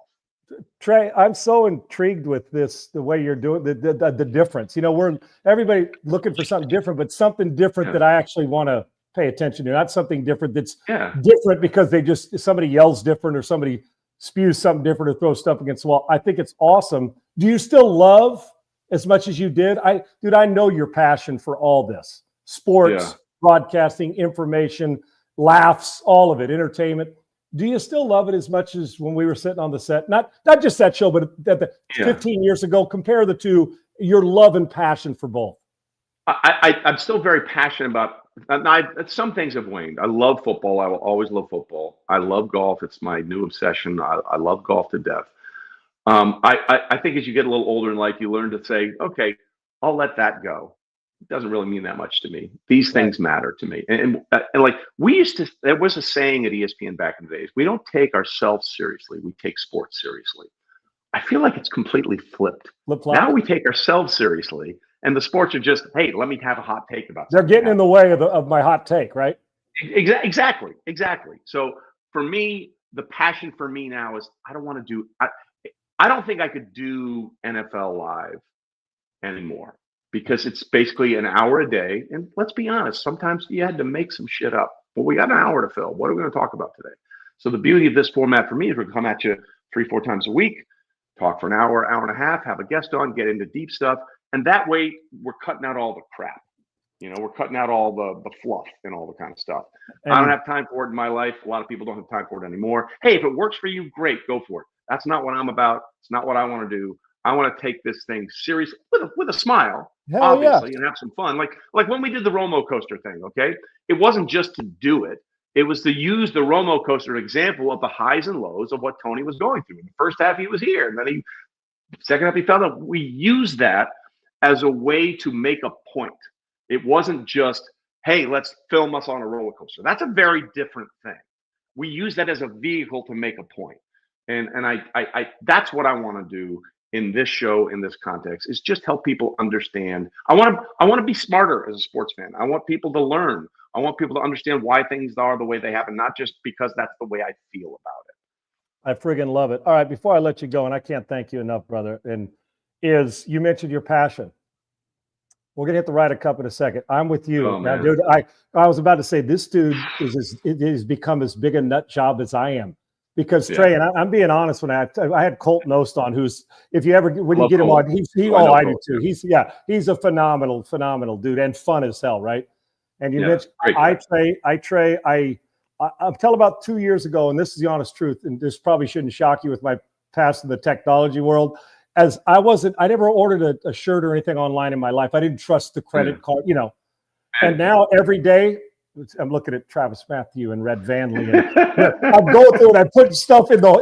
Trey, I'm so intrigued with this, the way you're doing the difference. We're everybody looking for something different, but something different that I actually want to pay attention to. Not something different that's different because somebody yells different or somebody spews something different or throws stuff against the wall. I think it's awesome. Do you still love as much as you did? I know your passion for all this. Sports, broadcasting, information, laughs, all of it, entertainment. Do you still love it as much as when we were sitting on the set? Not just that show, but 15 years ago. Compare the two, your love and passion for both. I'm still very passionate about some things have waned. I love football. I will always love football. I love golf. It's my new obsession. I love golf to death. I think as you get a little older in life, you learn to say, okay, I'll let that go. It doesn't really mean that much to me. These things matter to me. And like there was a saying at ESPN back in the days, we don't take ourselves seriously. We take sports seriously. I feel like it's completely flipped. Now we take ourselves seriously and the sports are just, hey, let me have a hot take about something. They're getting in the way of my hot take, right? Exactly. So for me, the passion for me now is I don't want to do. I don't think I could do NFL Live anymore because it's basically an hour a day. And let's be honest, sometimes you had to make some shit up. Well, we got an hour to fill. What are we going to talk about today? So the beauty of this format for me is we come at you 3-4 times a week, talk for an hour, hour and a half, have a guest on, get into deep stuff. And that way we're cutting out all the crap. You know, we're cutting out all the fluff and all the kind of stuff. And I don't have time for it in my life. A lot of people don't have time for it anymore. Hey, if it works for you, great, go for it. That's not what I'm about. It's not what I want to do. I want to take this thing seriously with a smile, hell obviously, yeah. and have some fun. Like when we did the Romo coaster thing, okay? It wasn't just to do it. It was to use the Romo coaster example of the highs and lows of what Tony was going through. In the first half, he was here, and then second half, he fell down. We used that as a way to make a point. It wasn't just, hey, let's film us on a roller coaster. That's a very different thing. We use that as a vehicle to make a point. And I that's what I want to do in this show, in this context, is just help people understand. I want to be smarter as a sports fan. I want people to learn. I want people to understand why things are the way they happen, not just because that's the way I feel about it. I friggin' love it. All right, before I let you go, and I can't thank you enough, brother, and you mentioned your passion. We're going to hit the Ryder Cup in a second. I'm with you. Oh, now, man. dude, I was about to say, this dude is become as big a nut job as I am. Because Trey, and I'm being honest, when I had Colt Nost on, who's, if you ever, when you get him on, I do too. He's a phenomenal dude and fun as hell, right? And you mentioned, Trey, I'm telling about 2 years ago, and this is the honest truth, and this probably shouldn't shock you with my past in the technology world. As I never ordered a shirt or anything online in my life. I didn't trust the credit card, you know. And now every day, I'm looking at Travis Matthew and Red Vanley, and I'm going through it. I put stuff in the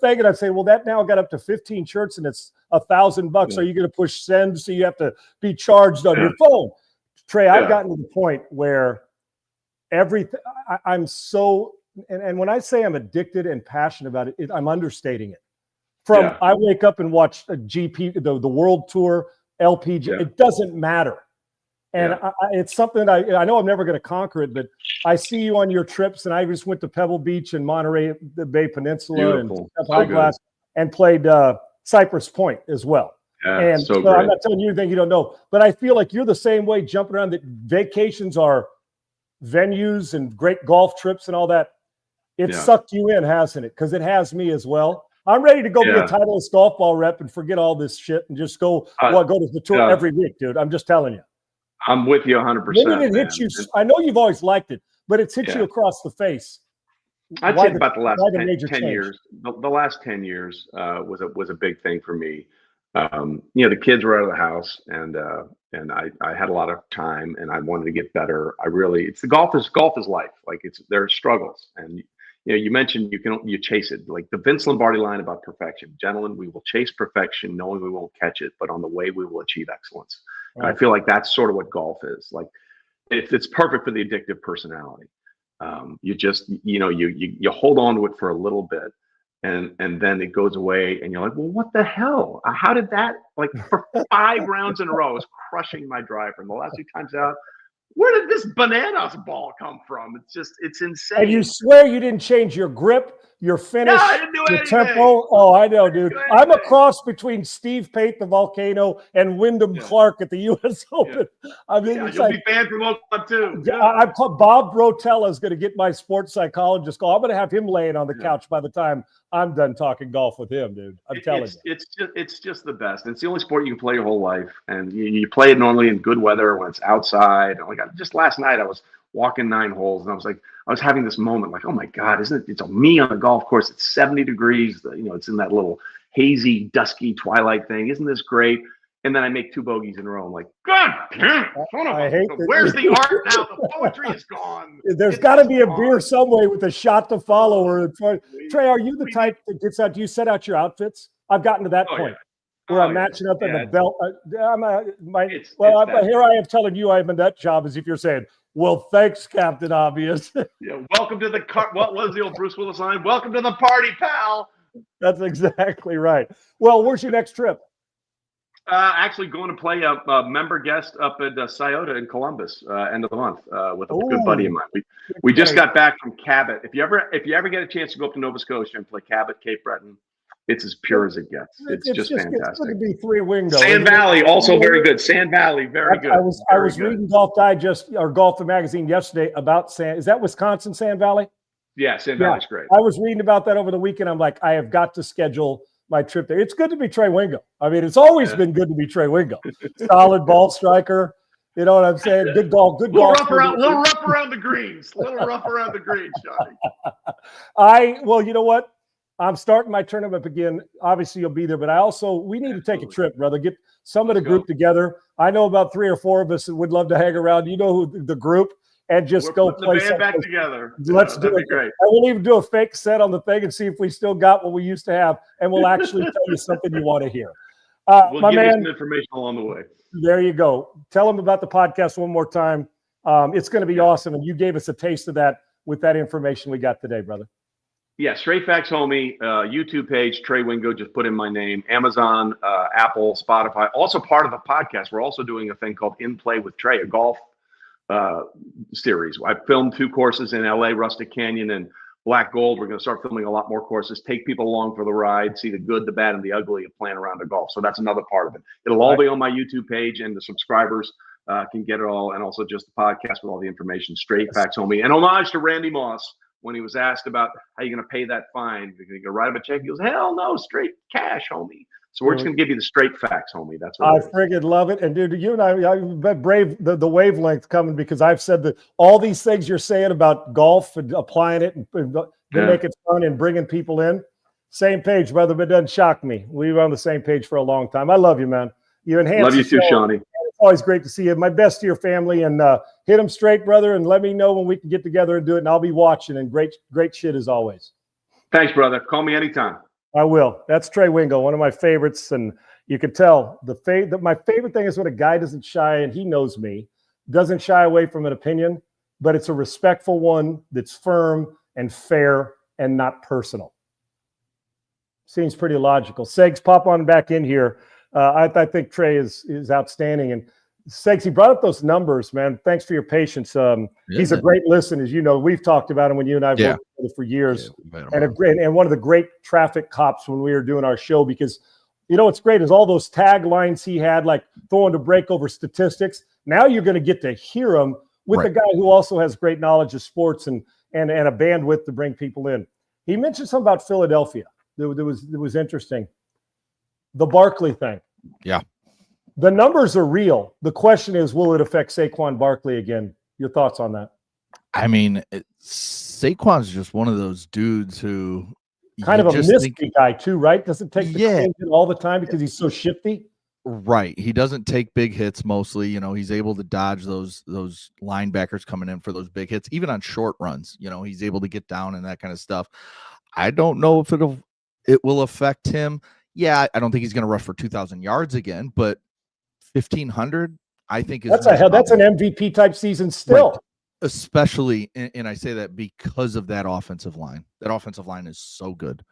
thing, and I say, well, that now got up to 15 shirts, and it's $1,000. Are you going to push send so you have to be charged on your phone? Trey, I've gotten to the point where everything. I'm so, and when I say I'm addicted and passionate about it, I'm understating it. I wake up and watch a GP, the World Tour, LPG. It doesn't matter. And it's something that I know I'm never going to conquer it, but I see you on your trips, and I just went to Pebble Beach and Monterey, the Bay Peninsula, and High Glass, and played Cypress Point as well. And so I'm not telling you anything you don't know, but I feel like you're the same way, jumping around. That vacations are venues and great golf trips and all that. It sucked you in, hasn't it? Because it has me as well. I'm ready to go be a Titleist golf ball rep and forget all this shit and just go to the tour every week, dude. I'm just telling you. I'm with you 100%. Maybe it hits you. I know you've always liked it, but it's hit you across the face. I'd say about the last 10 years. The last 10 years was a big thing for me. The kids were out of the house, and I had a lot of time, and I wanted to get better. Golf is life. Like there are struggles, and you mentioned you chase it, like the Vince Lombardi line about perfection. Gentlemen, we will chase perfection, knowing we won't catch it, but on the way we will achieve excellence. Right. And I feel like that's sort of what golf is. Like it's perfect for the addictive personality. You just you hold on to it for a little bit, and then it goes away, and you're like, well, what the hell? How did that, like, for 5 rounds in a row, I was crushing my driver, and the last 2 times out, where did this bananas ball come from? It's insane. And you swear you didn't change your grip, your finish, I didn't do your anything. tempo? Oh, I know, dude. I'm a cross between Steve Pate, the Volcano, and Wyndham Clark at the U.S. Open. I mean, it's you'll like, be banned from Oakland too. Bob Rotella is going to get my sports psychologist call. I'm going to have him laying on the couch by the time I'm done talking golf with him, dude. I'm telling you. It's just the best. It's the only sport you can play your whole life, and you play it normally in good weather when it's outside. Like just last night, I was walking 9 holes, and I was having this moment like, oh my God, isn't it? It's me on the golf course. It's 70 degrees. It's in that little hazy, dusky twilight thing. Isn't this great? And then I make 2 bogeys in a row. I'm like, God damn, where's the art now? The poetry is gone. There's got to be a beer somewhere with a shot to follow her in front. Trey, are you the type that gets out? Do you set out your outfits? I've gotten to that point where I'm matching up in the belt. Here I am telling you I'm a nut job, as if you're saying, well, thanks, Captain Obvious. Welcome to the what was the old Bruce Willis line? Welcome to the party, pal. That's exactly right. Well, where's your next trip? Actually going to play a member guest up at Scioto in Columbus end of the month with a good buddy of mine. We just got back from Cabot. If you ever get a chance to go up to Nova Scotia and play Cabot, Cape Breton, it's as pure as it gets. It's just fantastic. It's good to be free Wingo. Sand Valley, also very good. Sand Valley, very good. I was reading Golf Digest or Golf the Magazine yesterday about is that Wisconsin Sand Valley? Yeah, Sand Valley's great. I was reading about that over the weekend. I'm like, I have got to schedule my trip there. It's good to be Trey Wingo. I mean, it's always been good to be Trey Wingo. Solid ball striker. You know what I'm saying? Good golf. Good golf. Little rough around the greens. Johnny. Well, you know what? I'm starting my tournament again. Obviously, you'll be there, but we need to take a trip, brother. Get some of the group together. I know about 3 or 4 of us that would love to hang around. You know who the group. And just go play the band back together. Let's do it. Great. And we'll even do a fake set on the thing and see if we still got what we used to have. And we'll actually tell you something you want to hear. We'll give you some information along the way. There you go. Tell them about the podcast one more time. It's going to be awesome. And you gave us a taste of that with that information we got today, brother. Yeah, Straight Facts Homie, YouTube page, Trey Wingo, just put in my name, Amazon, Apple, Spotify. Also part of the podcast, we're also doing a thing called In Play with Trey, a golf series. I filmed 2 courses in LA, Rustic Canyon and Black Gold. We're going to start filming a lot more courses, take people along for the ride, see the good, the bad, and the ugly of playing around the golf. So that's another part of it. It'll all be on my YouTube page, and the subscribers can get it all, and also just the podcast with all the information. Straight Facts Homie. And homage to Randy Moss when he was asked about how you're going to pay that fine. You're going to write him a check. He goes, hell no, straight cash, homie. So we're just going to give you the straight facts, homie. That's what I friggin' love it. And dude, you and I've been brave the wavelength coming, because I've said that all these things you're saying about golf and applying it and make it fun and bringing people in. Same page, brother, but it doesn't shock me. We were on the same page for a long time. I love you, man. You enhance. Love you too, Shawnee. It's always great to see you. My best to your family, and hit them straight, brother, and let me know when we can get together and do it. And I'll be watching, and great shit as always. Thanks, brother. Call me anytime. I will. That's Trey Wingo, one of my favorites, and you can tell my favorite thing is when a guy doesn't shy, and he knows me, doesn't shy away from an opinion, but it's a respectful one that's firm and fair and not personal. Seems pretty logical. Segs, pop on back in here. I think Trey is outstanding, and Segs, he brought up those numbers, man. Thanks for your patience. He's a great listen, as you know. We've talked about him when you and I have worked together for years, and one of the great traffic cops when we were doing our show, because you know what's great is all those taglines he had, like throwing to break over statistics. Now you're going to get to hear him with a guy who also has great knowledge of sports and a bandwidth to bring people in. He mentioned something about Philadelphia that was interesting. The Barkley thing. Yeah. The numbers are real. The question is, will it affect Saquon Barkley again? Your thoughts on that? I mean, Saquon's just one of those dudes who kind of a misty guy too, right? Doesn't take the hit all the time because he's so shifty. Right. He doesn't take big hits mostly. You know, he's able to dodge those linebackers coming in for those big hits, even on short runs. You know, he's able to get down and that kind of stuff. I don't know if it will affect him. Yeah, I don't think he's going to rush for 2,000 yards again, but 1,500, I think is that's an MVP type season still. Right. Especially, and I say that because of that offensive line. That offensive line is so good.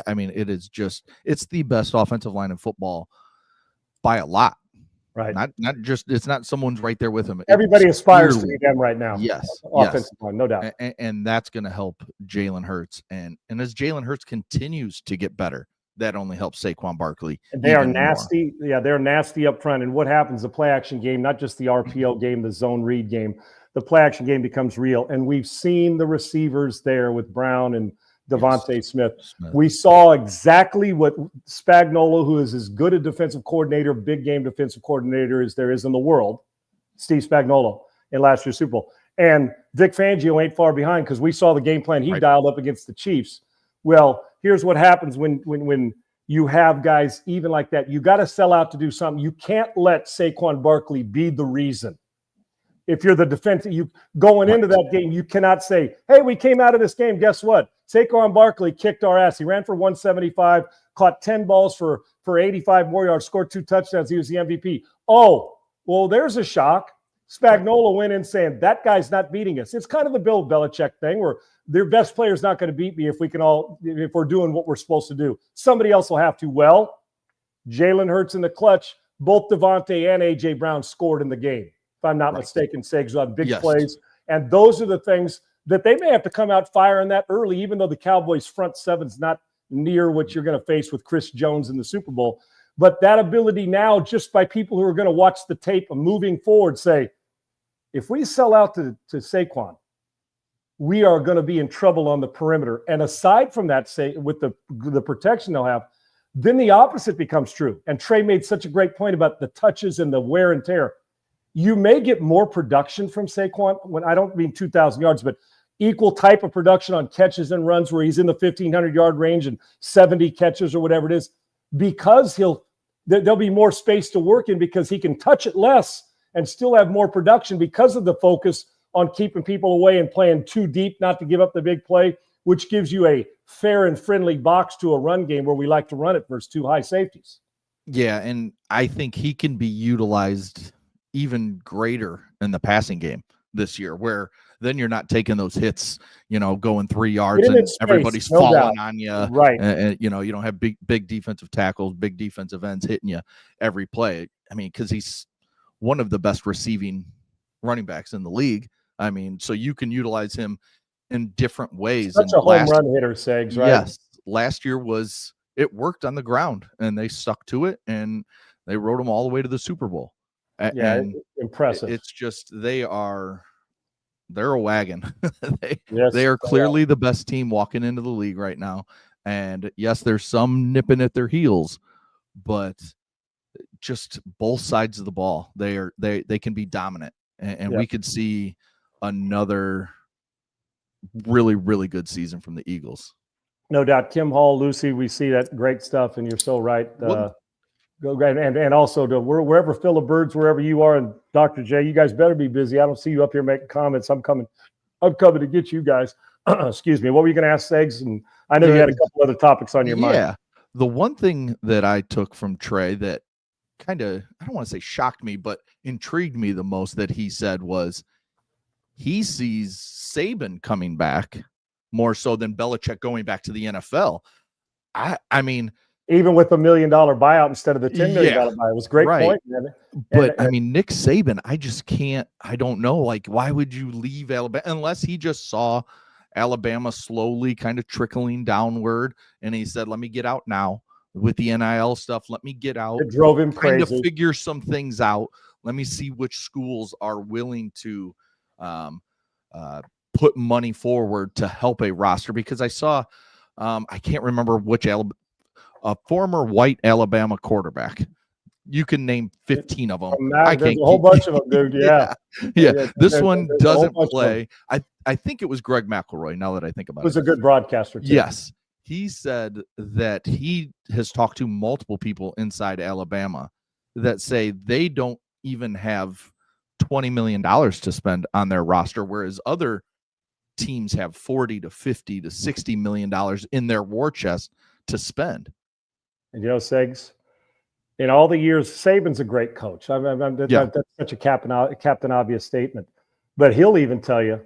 I mean, it's the best offensive line in football by a lot. Right. Not just, it's not someone's right there with him. Everybody aspires to be them right now. Yes. Offensive line, no doubt. And that's going to help Jalen Hurts. And as Jalen Hurts continues to get better, that only helps Saquon Barkley. And they are nasty. More. Yeah, they're nasty up front. And what happens, the play action game, not just the RPO game, the zone read game, the play action game becomes real. And we've seen the receivers there with Brown and Devontae Smith. We saw exactly what Spagnuolo, who is as good a defensive coordinator, big game defensive coordinator as there is in the world, Steve Spagnuolo, in last year's Super Bowl. And Vic Fangio ain't far behind, because we saw the game plan he dialed up against the Chiefs. Well, here's what happens when you have guys even like that. You got to sell out to do something. You can't let Saquon Barkley be the reason. If you're the defense, you going into that game, you cannot say, hey, we came out of this game. Guess what? Saquon Barkley kicked our ass. He ran for 175, caught 10 balls for 85 more yards, scored 2 touchdowns. He was the MVP. Oh, well, there's a shock. Spagnuolo went in saying, that guy's not beating us. It's kind of the Bill Belichick thing where their best player's not going to beat me if we're doing what we're supposed to do. Somebody else will have to. Well, Jalen Hurts in the clutch both Devontae and A.J. Brown scored in the game, if I'm not mistaken, Segs, on big plays. And those are the things that they may have to come out firing that early, even though the Cowboys' front seven's not near what you're going to face with Chris Jones in the Super Bowl. But that ability now, just by people who are going to watch the tape of moving forward, say, if we sell out to Saquon, we are going to be in trouble on the perimeter. And aside from that, say with the protection they'll have, then the opposite becomes true. And Trey made such a great point about the touches and the wear and tear. You may get more production from Saquon. When I don't mean 2,000 yards, but equal type of production on catches and runs where he's in the 1,500-yard range and 70 catches or whatever it is, because there'll be more space to work in because he can touch it less and still have more production because of the focus on keeping people away and playing too deep, not to give up the big play, which gives you a fair and friendly box to a run game where we like to run it versus two high safeties. Yeah, and I think he can be utilized even greater in the passing game this year, where then you're not taking those hits, going 3 yards and everybody's falling on you. Right. And, you don't have big defensive tackles, big defensive ends hitting you every play. I mean, because he's one of the best receiving running backs in the league. I mean, so you can utilize him in different ways. Such a home run hitter, Segs, right? Yes. Last year it worked on the ground, and they stuck to it, and they rode him all the way to the Super Bowl. And impressive. It's just they're a wagon. They are clearly the best team walking into the league right now. And yes, there's some nipping at their heels, but just both sides of the ball, they can be dominant, and we could see another really, really good season from the Eagles. No doubt. Kim Hall, Lucy, we see that great stuff, and you're so right. And also to wherever Phil of Birds, wherever you are, and Dr. J, you guys better be busy. I don't see you up here making comments. I'm coming to get you guys. Excuse me. What were you going to ask, Segs? And I know you had a couple other topics on your mind. Yeah. The one thing that I took from Trey that kind of, I don't want to say shocked me, but intrigued me the most that he said was he sees Saban coming back more so than Belichick going back to the NFL. I mean, even with $1 million buyout instead of the $10 million buyout, it was a great point. Man. But I mean, Nick Saban, I don't know. Like, why would you leave Alabama unless he just saw Alabama slowly kind of trickling downward, and he said, "Let me get out now with the NIL stuff. Let me get out." It drove him trying crazy. To figure some things out. Let me see which schools are willing to put money forward to help a roster, because I saw I can't remember which a former white Alabama quarterback. You can name 15 of them. There's a whole bunch of them, dude. Yeah. This one doesn't play. I think it was Greg McElroy, now that I think about it. He was a good broadcaster, too. Yes. He said that he has talked to multiple people inside Alabama that say they don't even have $20 million to spend on their roster, whereas other teams have 40 to 50 to $60 million in their war chest to spend. And Segs, in all the years, Saban's a great coach. That's such a captain obvious statement. But he'll even tell you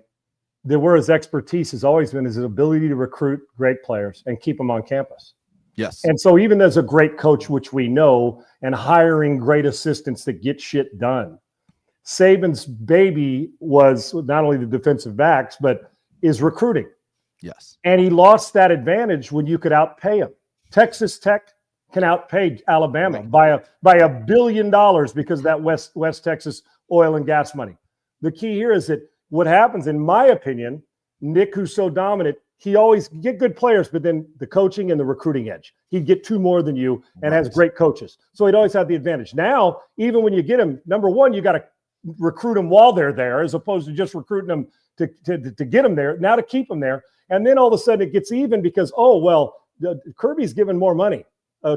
that where his expertise has always been is his ability to recruit great players and keep them on campus. Yes. And so even as a great coach, which we know, and hiring great assistants that get shit done, Saban's baby was not only the defensive backs, but is recruiting. Yes. And he lost that advantage when you could outpay him. Texas Tech can outpay Alabama by $1 billion because of that West Texas oil and gas money. The key here is that what happens, in my opinion, Nick, who's so dominant, he always get good players, but then the coaching and the recruiting edge. He'd get two more than you and has great coaches. So he'd always have the advantage. Now, even when you get him, number one, you got to recruit them while they're there, as opposed to just recruiting them to get them there. Now to keep them there. And then all of a sudden it gets even because, Kirby's giving more money.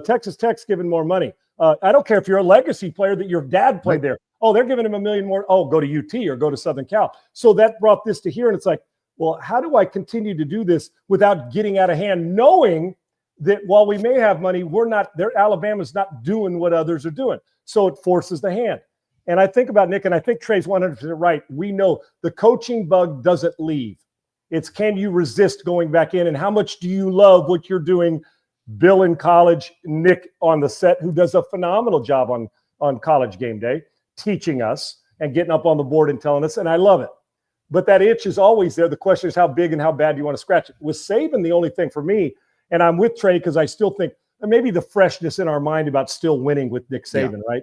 Texas Tech's giving more money. I don't care if you're a legacy player that your dad played there. Oh, they're giving him $1 million more. Oh, go to UT or go to Southern Cal. So that brought this to here. And it's like, well, how do I continue to do this without getting out of hand, knowing that while we may have money, Alabama's not doing what others are doing. So it forces the hand. And I think about Nick, and I think Trey's 100% right. We know the coaching bug doesn't leave. It's, can you resist going back in, and how much do you love what you're doing? Bill in college, Nick on the set, who does a phenomenal job on on College Game Day, teaching us and getting up on the board and telling us, and I love it. But that itch is always there. The question is how big and how bad do you want to scratch it? With Saban, the only thing for me, and I'm with Trey because I still think maybe the freshness in our mind about still winning with Nick Saban, right?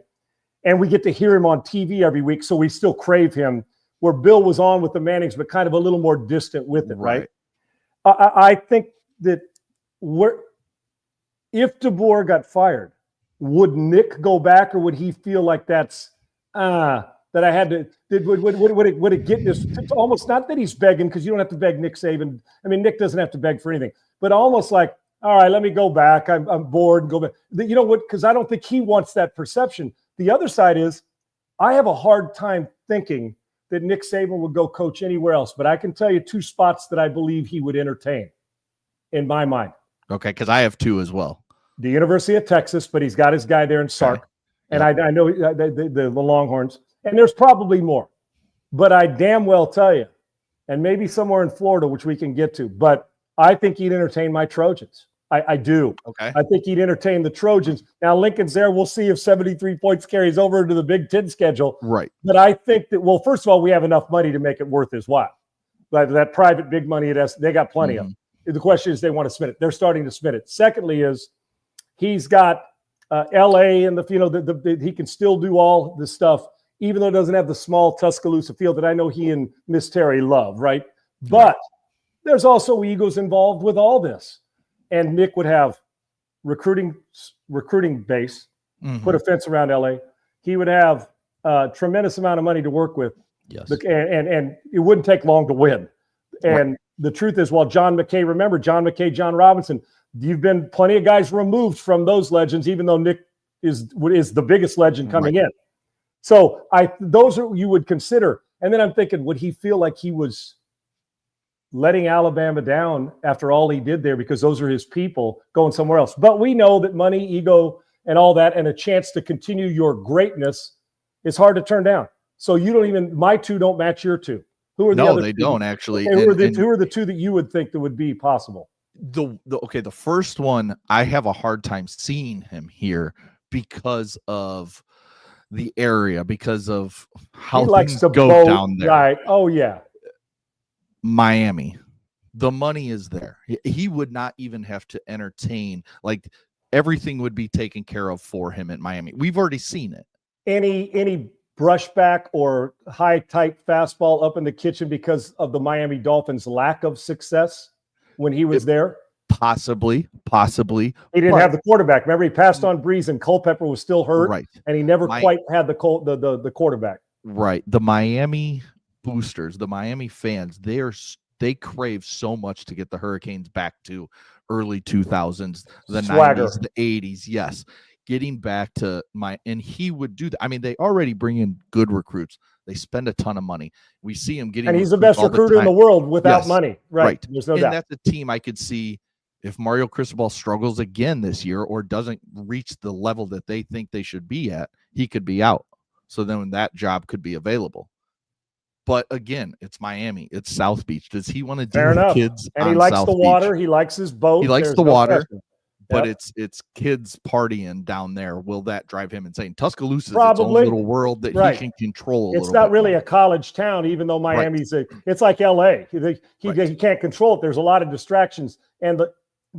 And we get to hear him on TV every week, so we still crave him, where Bill was on with the Mannings, but kind of a little more distant with it, right? I think that if DeBoer got fired, would Nick go back, or would he feel like that's that I had to? Would it get this? It's almost not that he's begging, because you don't have to beg Nick Saban. I mean, Nick doesn't have to beg for anything, but almost like, all right, let me go back. I'm bored. Go back. You know what? Because I don't think he wants that perception. The other side is, I have a hard time thinking that Nick Saban would go coach anywhere else. But I can tell you 2 spots that I believe he would entertain in my mind. Okay, because I have 2 as well. The University of Texas, but he's got his guy there in Sark. Okay. And I know the Longhorns. And there's probably more. But I damn well tell you, and maybe somewhere in Florida, which we can get to, but I think he'd entertain my Trojans. I do. Okay. I think he'd entertain the Trojans. Now, Lincoln's there. We'll see if 73 points carries over into the Big Ten schedule. Right. But I think that, well, first of all, we have enough money to make it worth his while. But that private big money, they got plenty of. The question is, they want to spend it. They're starting to spend it. Secondly is, he's got L.A. and he can still do all this stuff, even though it doesn't have the small Tuscaloosa field that I know he and Miss Terry love, right? But there's also egos involved with all this. And Nick would have recruiting base, put a fence around L.A. He would have a tremendous amount of money to work with. Yes. And it wouldn't take long to win. And the truth is, while John McKay, John Robinson, you've been plenty of guys removed from those legends, even though Nick is the biggest legend coming in. So those are you would consider. And then I'm thinking, would he feel like he was letting Alabama down after all he did there, because those are his people, going somewhere else? But we know that money, ego, and all that, and a chance to continue your greatness is hard to turn down. So my 2 don't match your 2. Who are the other? No, they don't actually. Okay, who are the 2 that you would think that would be possible? The first one, I have a hard time seeing him here because of the area, because of how he likes things to go boat, down there. Right. Oh yeah. Miami, the money is there. He would not even have to entertain. Like, everything would be taken care of for him at Miami. We've already seen it. Any brushback or high tight fastball up in the kitchen because of the Miami Dolphins' lack of success when he was there? Possibly. He didn't have the quarterback. Remember, he passed on Breeze, and Culpepper was still hurt, right? And he never quite had the quarterback. Right. The Miami boosters, the Miami fans, they crave so much to get the Hurricanes back to early 2000s, the Swagger. 90s, the 80s. Yes. Getting back to and he would do that. I mean, they already bring in good recruits. They spend a ton of money. We see him getting, and he's the best recruiter in the world without money. Right. There's no doubt. That's a team I could see, if Mario Cristobal struggles again this year or doesn't reach the level that they think they should be at, he could be out. So then that job could be available. But again, it's Miami. It's South Beach. Does he want to deal with kids? And he likes the water. He likes his boat. He likes the water. But it's kids partying down there. Will that drive him insane? Tuscaloosa is its own little world that he can control. It's not really a college town, even though Miami's it's like LA. He can't control it. There's a lot of distractions, and the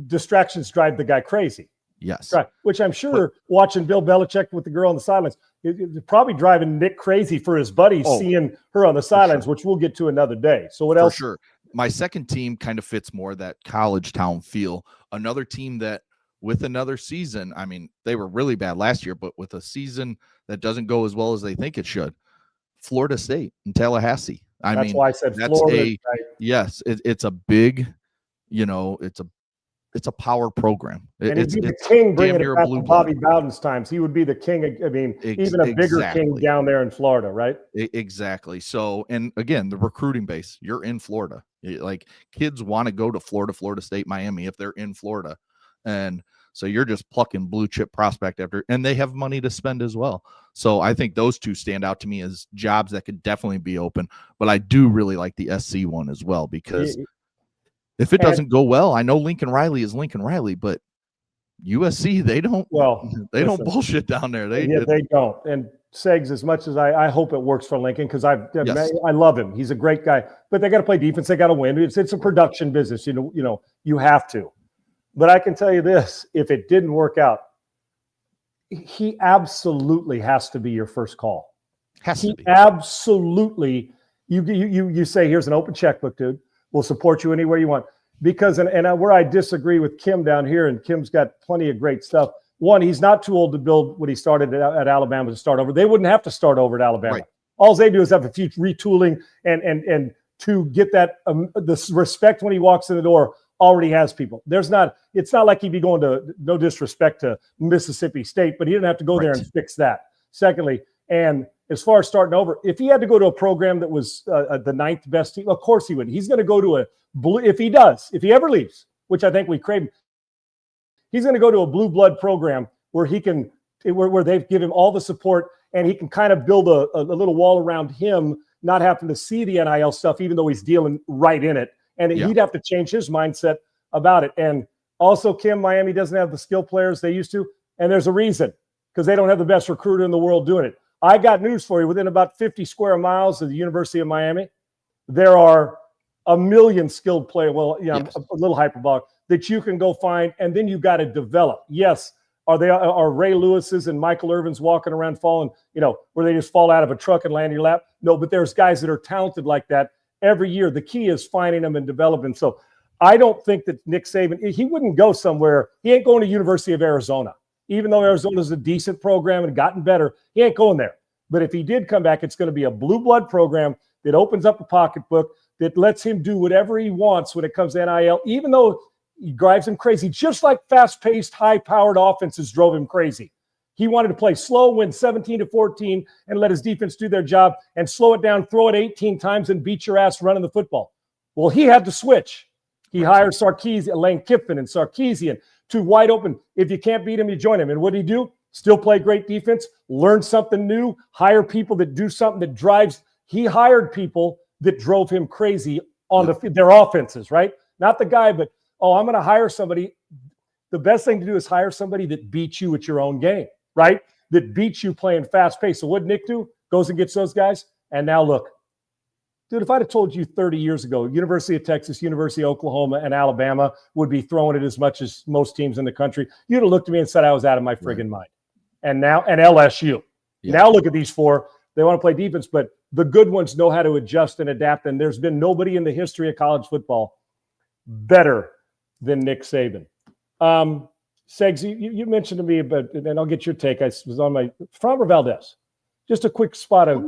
distractions drive the guy crazy. Yes. Right. Which I'm sure watching Bill Belichick with the girl on the sidelines, it's probably driving Nick crazy for his buddies seeing her on the sidelines, which we'll get to another day. So what else? For sure. My second team kind of fits more that college town feel. Another team that, with another season, I mean, they were really bad last year, but with a season that doesn't go as well as they think it should, Florida State and Tallahassee. That's why I said Florida. Yes, it's a big, it's a power program. And he'd be the king bringing it back to Bobby Bowden's times. He would be the king. I mean, even a bigger king down there in Florida, right? Exactly. So, and again, the recruiting base, you're in Florida. Like, kids want to go to Florida, Florida State, Miami if they're in Florida. And so you're just plucking blue chip prospect and they have money to spend as well. So I think those 2 stand out to me as jobs that could definitely be open. But I do really like the SC one as well, because if it doesn't go well, I know Lincoln Riley is Lincoln Riley, but USC, they don't listen, bullshit down there. They don't. And Segs, as much as I hope it works for Lincoln, because I love him. He's a great guy. But they got to play defense. They got to win. It's a production business. You have to. But I can tell you this: if it didn't work out, he absolutely has to be your first call. Absolutely. You say, here's an open checkbook, dude. We'll support you anywhere you want. Because and where I disagree with Kim down here, and Kim's got plenty of great stuff. One, he's not too old to build what he started at Alabama to start over. They wouldn't have to start over at Alabama. Right. All they do is have a few retooling and to get that the respect when he walks in the door already has people. It's not like he'd be going to, no disrespect to Mississippi State, but he didn't have to go there and fix that. Secondly, and as far as starting over, if he had to go to a program that was the ninth best team, of course he would. He's going to go to if he ever leaves, which I think we crave, he's going to go to a blue blood program where where they've given him all the support and he can kind of build a little wall around him, not having to see the NIL stuff, even though he's dealing right in it. And he'd have to change his mindset about it. And also, Kim, Miami doesn't have the skill players they used to. And there's a reason, because they don't have the best recruiter in the world doing it. I got news for you. Within about 50 square miles of the University of Miami, there are a million skilled players. Well, a little hyperbolic, that you can go find, and then you got to develop. Yes. Are Ray Lewis's and Michael Irvin's walking around falling, where they just fall out of a truck and land in your lap? No, but there's guys that are talented like that every year. The key is finding them and developing. So I don't think that Nick Saban, he wouldn't go somewhere. He ain't going to University of Arizona. Even though Arizona's a decent program and gotten better, he ain't going there. But if he did come back, it's going to be a blue blood program that opens up a pocketbook, that lets him do whatever he wants when it comes to NIL, even though he drives him crazy, just like fast-paced, high-powered offenses drove him crazy. He wanted to play slow, win 17-14, and let his defense do their job, and slow it down, throw it 18 times, and beat your ass running the football. Well, he had to switch. He hired Lane Kiffin and Sarkisian, two wide open. If you can't beat him, you join him. And what did he do? Still play great defense, learn something new, hire people that do something that drives. He hired people that drove him crazy on their offenses, right? Not the guy, but, I'm going to hire somebody. The best thing to do is hire somebody that beats you at your own game, right? That beats you playing fast pace. So what Nick do? Goes and gets those guys. And now look, dude, if I'd have told you 30 years ago, University of Texas, University of Oklahoma, and Alabama would be throwing it as much as most teams in the country, you'd have looked at me and said I was out of my friggin' mind. And LSU. Yeah. Now look at these four. They want to play defense, but the good ones know how to adjust and adapt. And there's been nobody in the history of college football better than Nick Saban. Segs, you mentioned to me about, and I'll get your take. I was on my Framber Valdez. Just a quick spot of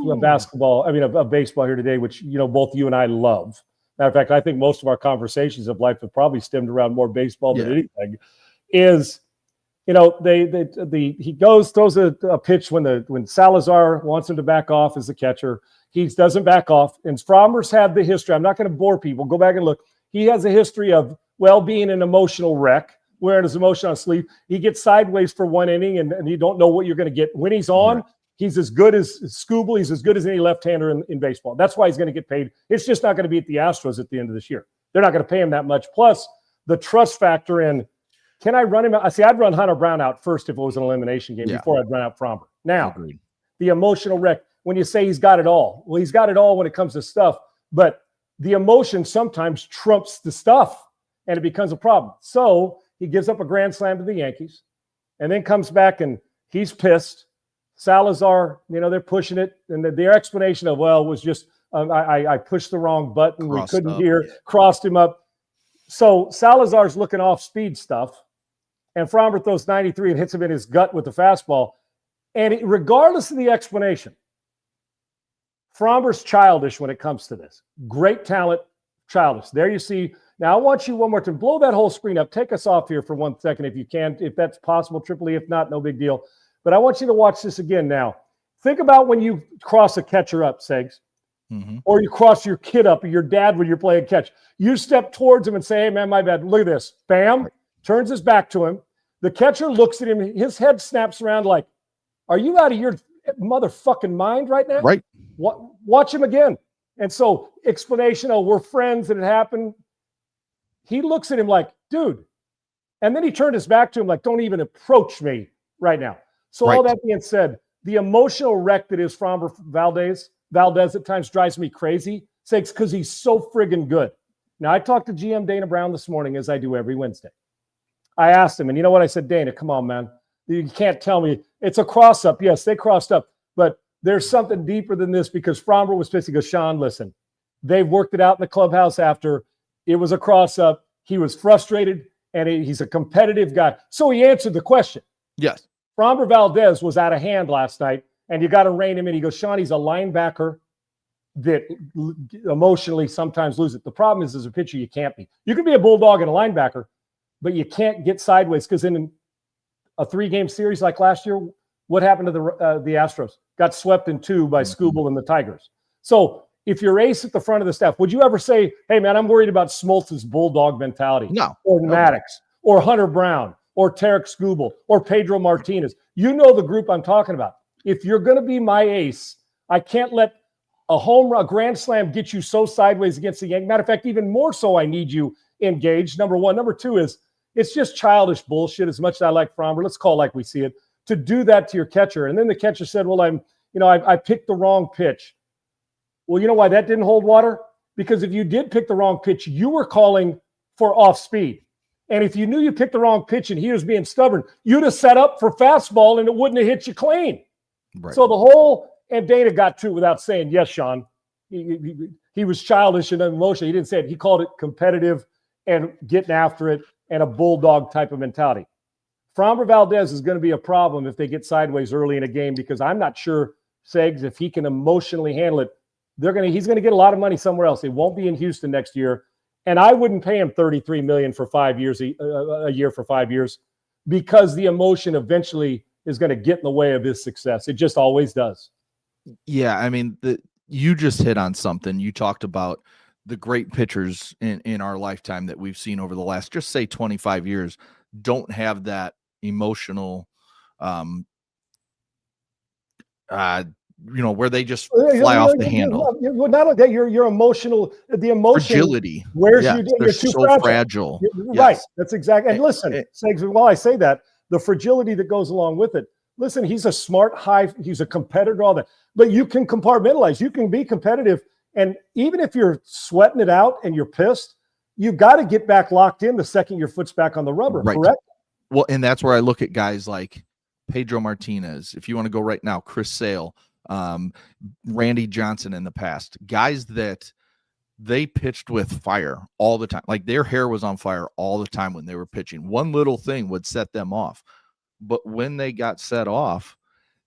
baseball here today, which both you and I love. Matter of fact, I think most of our conversations of life have probably stemmed around more baseball than anything. Is he throws a pitch when Salazar wants him to back off as the catcher. He doesn't back off. And Framber's had the history. I'm not going to bore people. Go back and look. He has a history of, being an emotional wreck, wearing his emotion on his sleeve. He gets sideways for one inning, and you don't know what you're going to get. When he's on, he's as good as Scooble. He's as good as any left-hander in baseball. That's why he's going to get paid. It's just not going to be at the Astros at the end of this year. They're not going to pay him that much. Plus, the trust factor in, can I run him out? I'd run Hunter Brown out first if it was an elimination game before I'd run out Framber. Now, the emotional wreck, when you say he's got it all, well, he's got it all when it comes to stuff, but the emotion sometimes trumps the stuff, and it becomes a problem. So he gives up a grand slam to the Yankees and then comes back and he's pissed. Salazar, they're pushing it. And their explanation of, was just I pushed the wrong button. We couldn't hear, crossed him up. So Salazar's looking off speed stuff. And Framber throws 93 and hits him in his gut with the fastball. And regardless of the explanation, Framber's childish when it comes to this. Great talent, childish. There you see. Now, I want you one more time. Blow that whole screen up. Take us off here for 1 second if you can, if that's possible. Triple E, if not, no big deal. But I want you to watch this again now. Think about when you cross a catcher up, Segs, or you cross your kid up or your dad when you're playing catch. You step towards him and say, hey, man, my bad. Look at this. Bam. Turns his back to him. The catcher looks at him. His head snaps around like, are you out of your motherfucking mind right now? Right. Watch him again. And so explanation, we're friends and it happened. He looks at him like, dude. And then he turned his back to him like, don't even approach me right now. So Right. all that being said, the emotional wreck that is Framber Valdez at times drives me crazy. Sakes, because he's so friggin' good. Now, I talked to GM Dana Brown this morning, as I do every Wednesday. I asked him, and you know what? I said, Dana, come on, man. You can't tell me. It's a cross-up. Yes, they crossed up. But there's something deeper than this because Framber was pissed. He goes, Sean, listen, they've worked it out in the clubhouse after. It was a cross-up. He was frustrated, and he's a competitive guy. So he answered the question. Yes. Framber Valdez was out of hand last night, and you got to rein him in. He goes, Sean, he's a linebacker that emotionally sometimes lose it. The problem is, as a pitcher, you can't be. You can be a bulldog and a linebacker, but you can't get sideways because in a 3-game series like last year, what happened to the Astros? Got swept in 2 by Skubal and the Tigers. So if you're ace at the front of the staff, would you ever say, hey, man, I'm worried about Smoltz's bulldog mentality? No. Or Maddox, or Hunter Brown, or Tarek Skubal, or Pedro Martinez. You know the group I'm talking about. If you're going to be my ace, I can't let a home run, a grand slam get you so sideways against the Yankees. Matter of fact, even more so, I need you engaged. Number one. Number two is it's just childish bullshit. As much as I like Framber, let's call it like we see it, to do that to your catcher. And then the catcher said, well, I picked the wrong pitch. Well, you know why that didn't hold water? Because if you did pick the wrong pitch, you were calling for off speed. And if you knew you picked the wrong pitch and he was being stubborn, you'd have set up for fastball and it wouldn't have hit you clean. Right. So the whole, and Dana got to it without saying, yes, Sean. He was childish and emotional. He didn't say it. He called it competitive and getting after it and a bulldog type of mentality. Framber Valdez is going to be a problem if they get sideways early in a game because I'm not sure, Segs, if he can emotionally handle it. He's going to get a lot of money somewhere else. It won't be in Houston next year. And I wouldn't pay him $33 million for 5 years, a year for 5 years, because the emotion eventually is going to get in the way of his success. It just always does. Yeah, I mean, you just hit on something. You talked about the great pitchers in our lifetime that we've seen over the last, just say 25 years, don't have that emotional, where they just fly off the handle. Not only that, your emotional, the emotion. Fragility. Where's yes, you're too so fragile. Right. That's exactly. And listen, while I say that, the fragility that goes along with it. Listen, he's a smart, he's a competitor, all that. But you can compartmentalize. You can be competitive. And even if you're sweating it out and you're pissed, you've got to get back locked in the second your foot's back on the rubber, right. Correct? Well, and that's where I look at guys like Pedro Martinez. If you want to go right now, Chris Sale, Randy Johnson in the past, guys that they pitched with fire all the time. Like their hair was on fire all the time when they were pitching. One little thing would set them off. But when they got set off,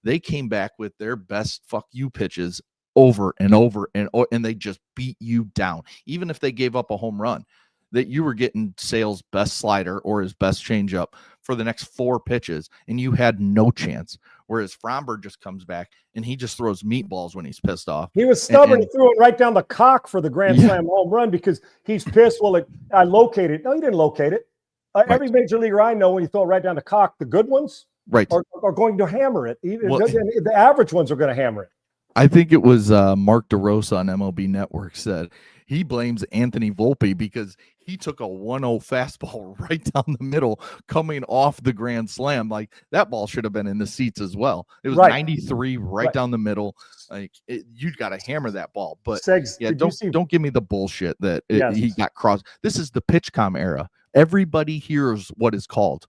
they came back with their best fuck you pitches over and over and they just beat you down. Even if they gave up a home run, that you were getting Sale's best slider or his best changeup for the next 4 pitches, and you had no chance. Whereas Framber just comes back and he just throws meatballs when he's pissed off. He was stubborn. He threw it right down the cock for the grand slam home run because he's pissed. Well, I located it. No, he didn't locate it. Right. Every major leaguer I know, when you throw it right down the cock, the good ones are going to hammer it. The average ones are going to hammer it. I think it was Mark DeRosa on MLB Network said he blames Anthony Volpe because he took a 1-0 fastball right down the middle coming off the grand slam. Like that ball should have been in the seats as well. It was 93 right down the middle. Like you got to hammer that ball. But Segs, don't give me the bullshit that he got crossed. This is the PitchCom era. Everybody hears what is called.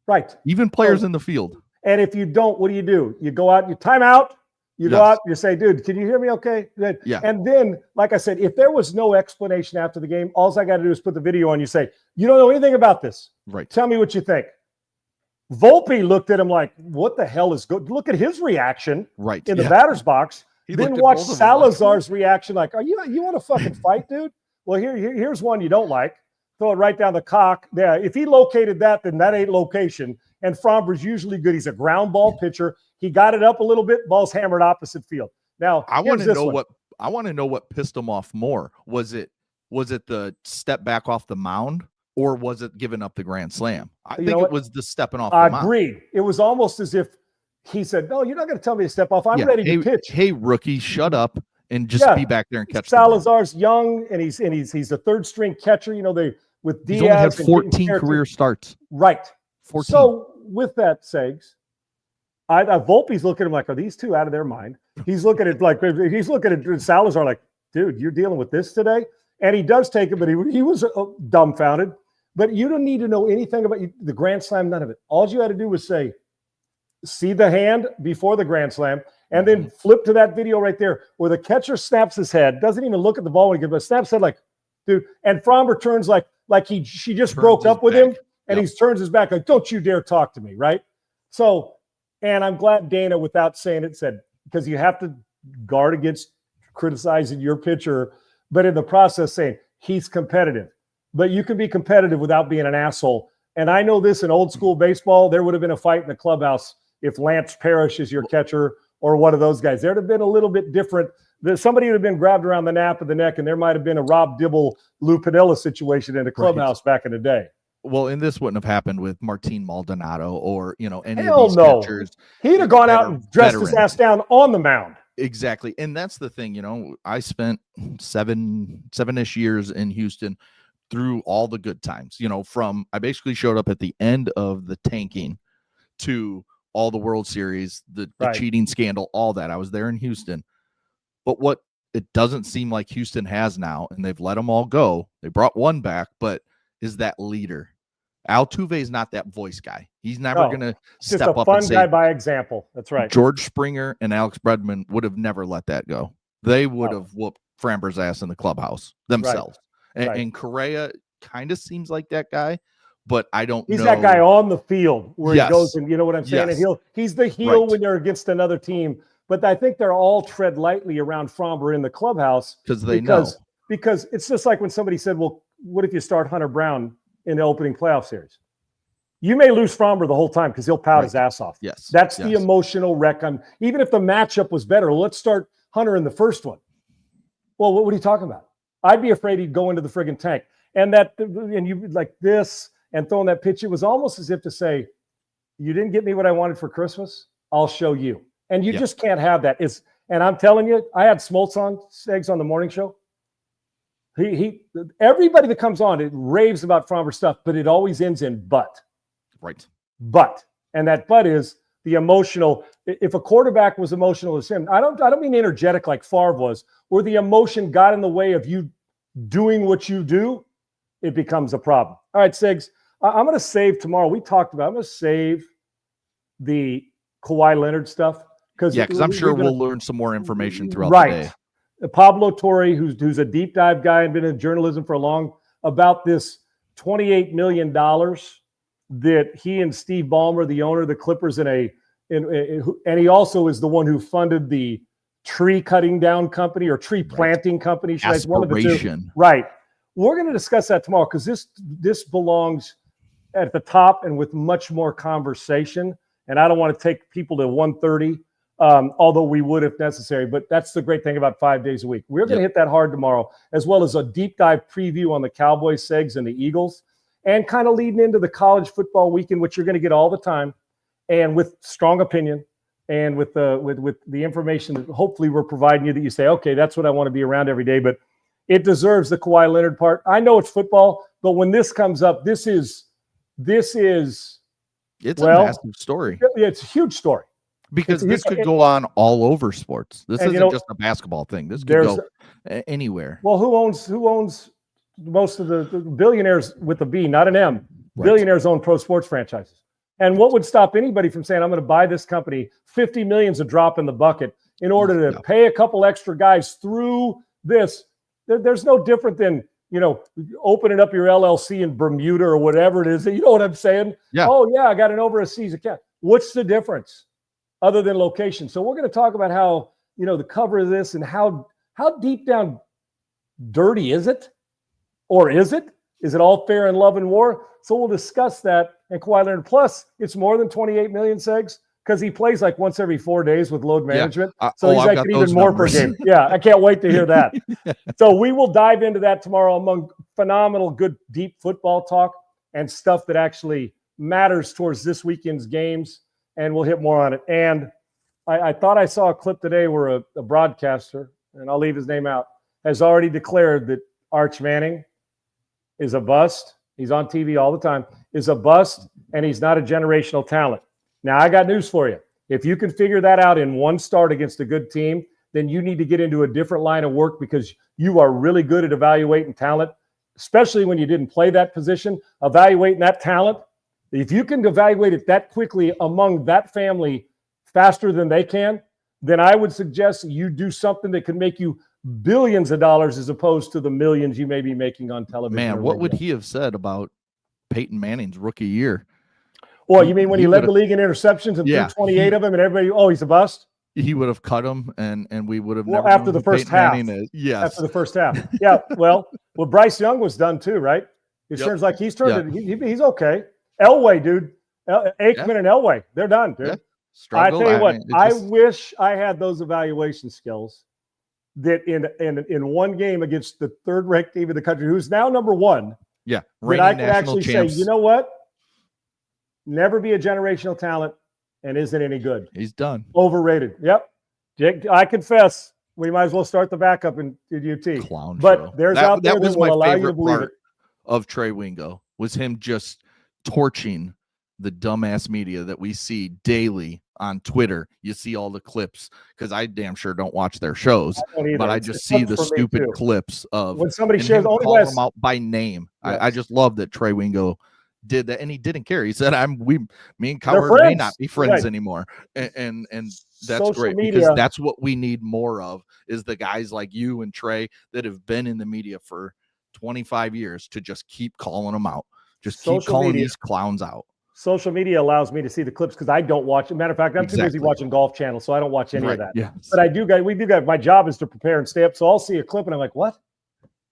Right. Even players in the field. And if you don't, what do? You go out, you time out. You go out, you say, dude, can you hear me okay? Yeah. And then, like I said, if there was no explanation after the game, all I got to do is put the video on. You say, you don't know anything about this. Right. Tell me what you think. Volpe looked at him like, what the hell is good? Look at his reaction in the batter's box. Then watch Salazar's reaction like, you want to fucking fight, dude? Well, here's one you don't like. Throw it right down the cock. Yeah, if he located that, then that ain't location. And Framber's usually good. He's a ground ball pitcher. He got it up a little bit. Ball's hammered opposite field. Now I want to know what pissed him off more. Was it the step back off the mound, or was it giving up the grand slam? I think it was the stepping off the mound. Agreed. It was almost as if he said, "No, you're not going to tell me to step off. I'm ready to pitch." Hey, rookie, shut up and just be back there and catch. Salazar's young, and he's a third string catcher. with He's only had Diaz. 14 career starts. Right. 14. So with that, Segs, Volpe's looking at him like, are these two out of their mind? He's looking at Salazar like, dude, you're dealing with this today? And he does take it, but he was dumbfounded. But you don't need to know anything about the Grand Slam, none of it. All you had to do was say, see the hand before the Grand Slam, and then flip to that video right there where the catcher snaps his head, doesn't even look at the ball when he gets, but snaps his head like, dude, and Fromber turns like she just broke up with him, and he turns his back like, don't you dare talk to me, right? So, and I'm glad Dana, without saying it, said, because you have to guard against criticizing your pitcher, but in the process saying he's competitive. But you can be competitive without being an asshole. And I know this in old school baseball, there would have been a fight in the clubhouse if Lance Parrish is your catcher or one of those guys. There'd have been a little bit different. Somebody would have been grabbed around the nape of the neck, and there might have been a Rob Dibble, Lou Piniella situation in the clubhouse back in the day. Well, and this wouldn't have happened with Martin Maldonado or, any Hell of these no. catchers. He'd have gone out and dressed his ass down on the mound. Exactly. And that's the thing, I spent seven-ish years in Houston through all the good times, I basically showed up at the end of the tanking to all the World Series, the cheating scandal, all that. I was there in Houston. But what it doesn't seem like Houston has now, and they've let them all go. They brought one back, but is that leader. Altuve is not that voice guy. He's never going to step up and say, fun guy by example. That's right. George Springer and Alex Bregman would have never let that go. They would have whooped Framber's ass in the clubhouse themselves. Right. And Correa kind of seems like that guy, but I don't know. He's that guy on the field where he goes and, you know what I'm saying? Yes. And he's the heel when they're against another team. But I think they're all tread lightly around Fromber in the clubhouse. Because it's just like when somebody said, well, what if you start Hunter Brown in the opening playoff series? You may lose Fromber the whole time because he'll pout his ass off. Yes. That's the emotional wreck. Even if the matchup was better, let's start Hunter in the first one. Well, what are you talking about? I'd be afraid he'd go into the friggin' tank. And you like this and throwing that pitch, it was almost as if to say, you didn't get me what I wanted for Christmas, I'll show you. And you just can't have that. And I'm telling you, I had Smoltz on Eggs on the morning show. Everybody that comes on, it raves about Fromber stuff, but it always ends in but. Right. But. And that but is the emotional. If a quarterback was emotional as him, I don't mean energetic like Favre was, where the emotion got in the way of you doing what you do, it becomes a problem. All right, Sigs, I'm going to save tomorrow. I'm going to save the Kawhi Leonard stuff. Because I'm sure we'll learn some more information throughout the day. Pablo Torre, who's a deep dive guy and been in journalism for about this $28 million that he and Steve Ballmer, the owner of the Clippers, and he also is the one who funded the tree cutting down company or tree planting company. One of the two. Right. We're going to discuss that tomorrow because this belongs at the top and with much more conversation. And I don't want to take people to 1:30. Although we would if necessary, but that's the great thing about 5 days a week. We're going to hit that hard tomorrow, as well as a deep dive preview on the Cowboys, Segs, and the Eagles, and kind of leading into the college football weekend, which you're going to get all the time, and with strong opinion, and with the information that hopefully we're providing you that you say, okay, that's what I want to be around every day. But it deserves the Kawhi Leonard part. I know it's football, but when this comes up, it's a massive story. It's a huge story. Because this could go on all over sports. This isn't just a basketball thing. This could go anywhere. Well, who owns most of the billionaires with a B, not an M? Right. Billionaires own pro sports franchises. And what would stop anybody from saying, I'm going to buy this company, $50 million's a drop in the bucket in order to pay a couple extra guys through this? There's no different than, opening up your LLC in Bermuda or whatever it is. You know what I'm saying? Yeah. Oh, yeah, I got an overseas account. What's the difference? Other than location. So we're going to talk about how, the cover of this and how deep down dirty is it? Or is it? Is it all fair in love and war? So we'll discuss that. And Kawhi Leonard, plus it's more than 28 million, Segs, because he plays like once every 4 days with load management. So he's like even more per game. Yeah, I can't wait to hear that. So we will dive into that tomorrow among phenomenal, good, deep football talk and stuff that actually matters towards this weekend's games. And we'll hit more on it. And I thought I saw a clip today where a broadcaster, and I'll leave his name out, has already declared that Arch Manning is a bust. He's on TV all the time, is a bust, and he's not a generational talent. Now, I got news for you. If you can figure that out in one start against a good team, then you need to get into a different line of work because you are really good at evaluating talent, especially when you didn't play that position, evaluating that talent. If you can evaluate it that quickly among that family faster than they can, then I would suggest you do something that can make you billions of dollars as opposed to the millions you may be making on television. Man, what would he have said about Peyton Manning's rookie year? Well, you mean when he led the league in interceptions and threw 28 of them and everybody, he's a bust? He would have cut him and we would have never after the first half. Yes. After the first half. Yeah. Well, Bryce Young was done too, right? It seems like he's turned it. He's okay. Elway, dude. Aikman and Elway, they're done, dude. Yeah. I tell you what, I wish I had those evaluation skills that in one game against the third-ranked team in the country, who's now number one, that I could actually say, you know what? Never be a generational talent and isn't any good. He's done. Overrated. Yep. I confess, we might as well start the backup in UT. Clown but show. There's out there that was my favorite part of Trey Wingo was him just torching the dumbass media that we see daily on Twitter. You see all the clips because I damn sure don't watch their shows, but I just see the stupid clips of when somebody shares call them out by name. Yes. I just love that Trey Wingo did that, and he didn't care. He said, me and Coward may not be friends anymore," and that's social great media. Because that's what we need more of is the guys like you and Trey that have been in the media for 25 years to just keep calling them out, just keep calling these clowns out. Social media allows me to see the clips because I don't watch. Matter of fact, I'm too busy watching Golf Channel, so I don't watch any of that. Yes. But I do, guys. We do that. My job is to prepare and stay up. So I'll see a clip and I'm like, "What?"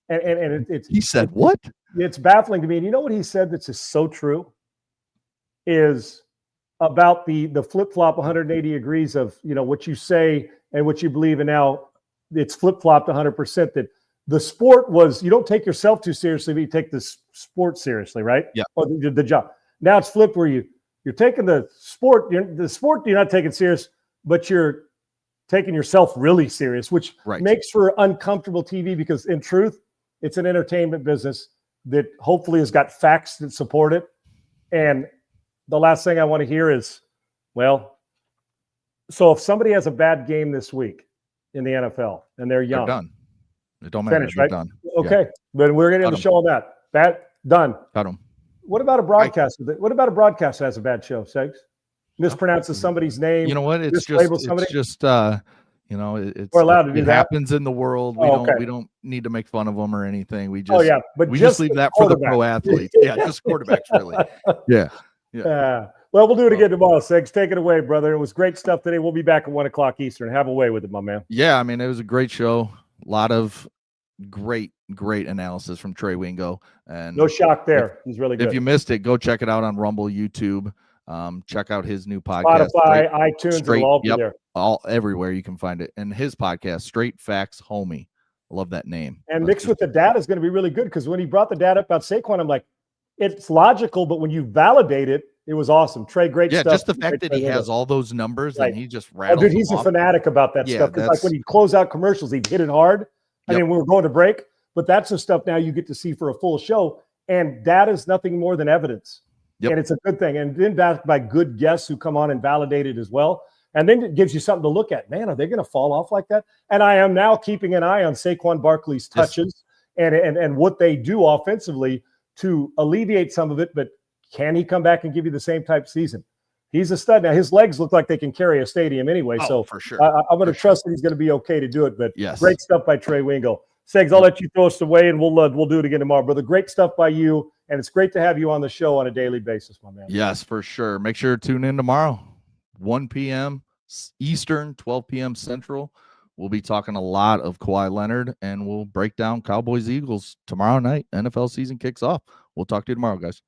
And it's he said what? It's baffling to me. And you know what he said that's just so true is about the flip flop 180 degrees of what you say and what you believe, and now it's flip flopped 100%. That the sport was you don't take yourself too seriously, but you take the sport seriously, right? Yeah. Or the job. Now it's flipped where you're taking the sport. The sport you're not taking serious, but you're taking yourself really serious, which makes for uncomfortable TV because in truth, it's an entertainment business that hopefully has got facts that support it. And the last thing I want to hear is, so if somebody has a bad game this week in the NFL and they're young, they're done. It don't matter. Finish, right? Done. Okay. But we're going to have a show on that. Done. Got them. What about a broadcaster? What about a broadcaster that has a bad show, Segs? Mispronounces somebody's name. You know what? It's just it's we're allowed to do that. Happens in the world. We don't need to make fun of them or anything. We just but we just leave that for the pro athletes. Yeah, just quarterbacks really. Yeah. Well, we'll do it again tomorrow, Segs. Take it away, brother. It was great stuff today. We'll be back at 1:00 Eastern. Have a way with it, my man. Yeah, I mean, it was a great show. A lot of great analysis from Trey Wingo. And no shock there. He's really good. If you missed it, go check it out on Rumble, YouTube. Check out his new podcast. Spotify, iTunes, it'll all be there. All everywhere you can find it. And his podcast, Straight Facts Homie. I love that name. And mixed with the data is going to be really good because when he brought the data up about Saquon, I'm like, it's logical, but when you validate it, it was awesome. Trey, great stuff. Yeah, just the fact that he has all those numbers and he just rattles dude, he's a fanatic about that stuff. Because like when he close out commercials, he'd hit it hard. I mean, we were going to break, but that's the stuff now you get to see for a full show. And data is nothing more than evidence. And it's a good thing. And then backed by good guests who come on and validate it as well. And then it gives you something to look at. Man, are they going to fall off like that? And I am now keeping an eye on Saquon Barkley's touches and what they do offensively to alleviate some of it. But can he come back and give you the same type season? He's a stud. Now, his legs look like they can carry a stadium anyway. So for sure. I'm going to trust that he's going to be okay to do it. But yes, great stuff by Trey Wingo. Segs, I'll let you throw us away, and we'll do it again tomorrow. Brother, great stuff by you, and it's great to have you on the show on a daily basis, my man. Yes, for sure. Make sure to tune in tomorrow, 1 p.m. Eastern, 12 p.m. Central. We'll be talking a lot of Kawhi Leonard, and we'll break down Cowboys-Eagles tomorrow night. NFL season kicks off. We'll talk to you tomorrow, guys.